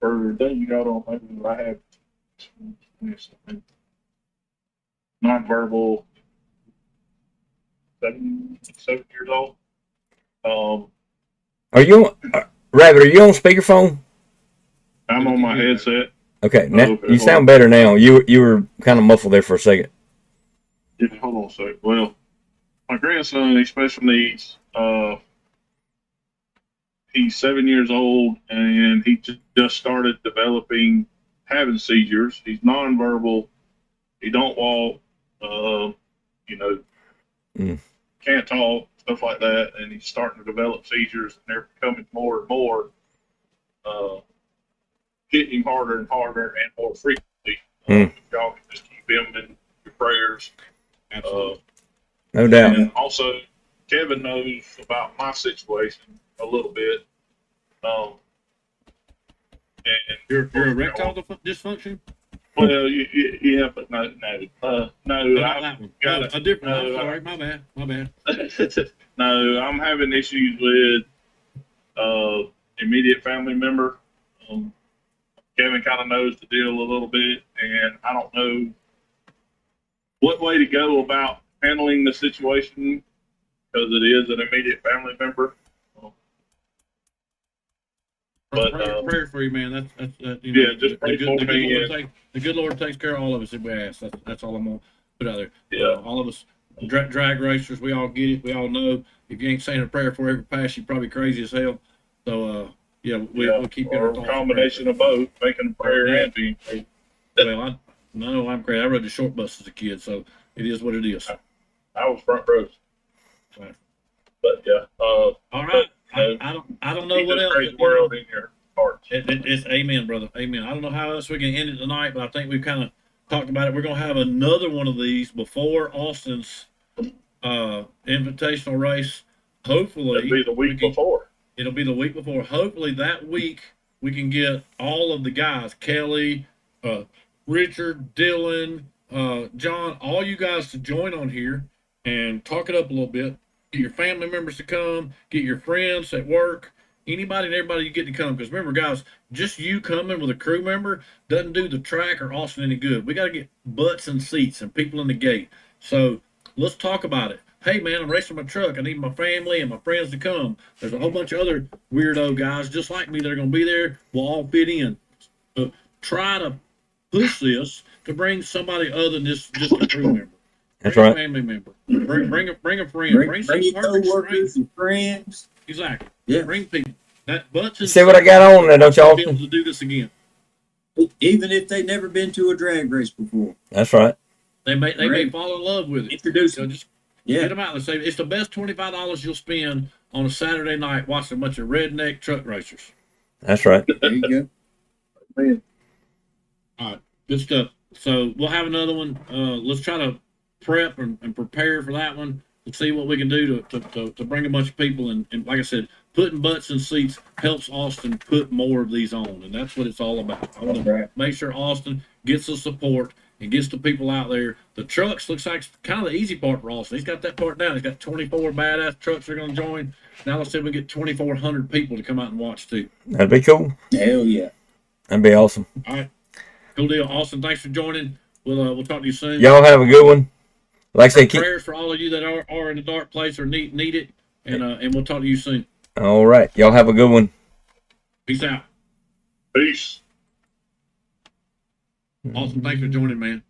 the day you got on, maybe I have nonverbal, 7 years old. Are you Rabbit? Are you on speakerphone? I'm on my headset. Okay, now you sound better now. You were kind of muffled there for a second. Yeah, hold on a second. Well, my grandson, he special needs. He's 7 years old, and he just started having seizures. He's nonverbal. He don't walk. Can't talk, stuff like that, and he's starting to develop seizures, and they're becoming more and more, hitting him harder and harder and more frequently. Y'all can just keep him in your prayers. No doubt. And also, Kevin knows about my situation a little bit. And You're erectile dysfunction? Well, yeah, but no. That one. A different one. Sorry, my bad. No, I'm having issues with immediate family member. Kevin kind of knows the deal a little bit, and I don't know what way to go about handling the situation because it is an immediate family member. But, prayer for you, man. That's yeah, just pray for me. The good Lord takes care of all of us if we ask. That's all I'm gonna put out there. Yeah. All of us drag racers, we all get it. We all know if you ain't saying a prayer for every pass, you're probably crazy as hell. So we'll keep you in our or a thoughts. combination of both, making a prayer and being prayed. Well, I'm crazy. I rode the short bus as a kid, so it is what it is. I was front row. Right. But yeah, All right. no, I don't know keep what this else. crazy world in your hearts. It's amen, brother. Amen. I don't know how else we can end it tonight, but I think we've kind of talked about it. We're going to have another one of these before Austin's invitational race. Hopefully, It'll be the week before. It'll be the week before. Hopefully, that week we can get all of the guys, Kelly, Richard, Dylan, John, all you guys to join on here and talk it up a little bit. Get your family members to come. Get your friends at work. Anybody and everybody you get to come. Because remember, guys, just you coming with a crew member doesn't do the track or Austin any good. We got to get butts and seats and people in the gate. So let's talk about it. Hey, man, I'm racing my truck. I need my family and my friends to come. There's a whole bunch of other weirdo guys just like me that are going to be there. We'll all fit in. So try to push this to bring somebody other than just a crew member. That's Bring right. a family member. Bring a friend. Bring some your perfect coworkers, strangers. your friends. Exactly. Yeah. Bring people. That butts and See what I got on there, don't y'all? be able to do this again. Even if they've never been to a drag race before. That's right. They may Right. fall in love with it. Introduce So them. just get Yeah. them out. Let's say it's the best $25 you'll spend on a Saturday night watching a bunch of redneck truck racers. That's right. There you go. Man, Good stuff. So we'll have another one. Let's try to prep and prepare for that one and see what we can do to bring a bunch of people. And like I said, putting butts in seats helps Austin put more of these on. And that's what it's all about. I want That's to right. make sure Austin gets the support and gets the people out there. The trucks looks like kind of the easy part for Austin. He's got that part down. He's got 24 badass trucks that are going to join. Now let's see if we get 2,400 people to come out and watch too. That'd be cool. Hell yeah. That'd be awesome. All right. Cool deal. Austin, thanks for joining. We'll talk to you soon. Y'all have a good one. Like I say, keep. Prayers for all of you that are in a dark place or need it. And we'll talk to you soon. All right. Y'all have a good one. Peace out. peace. Austin, thanks for joining, man.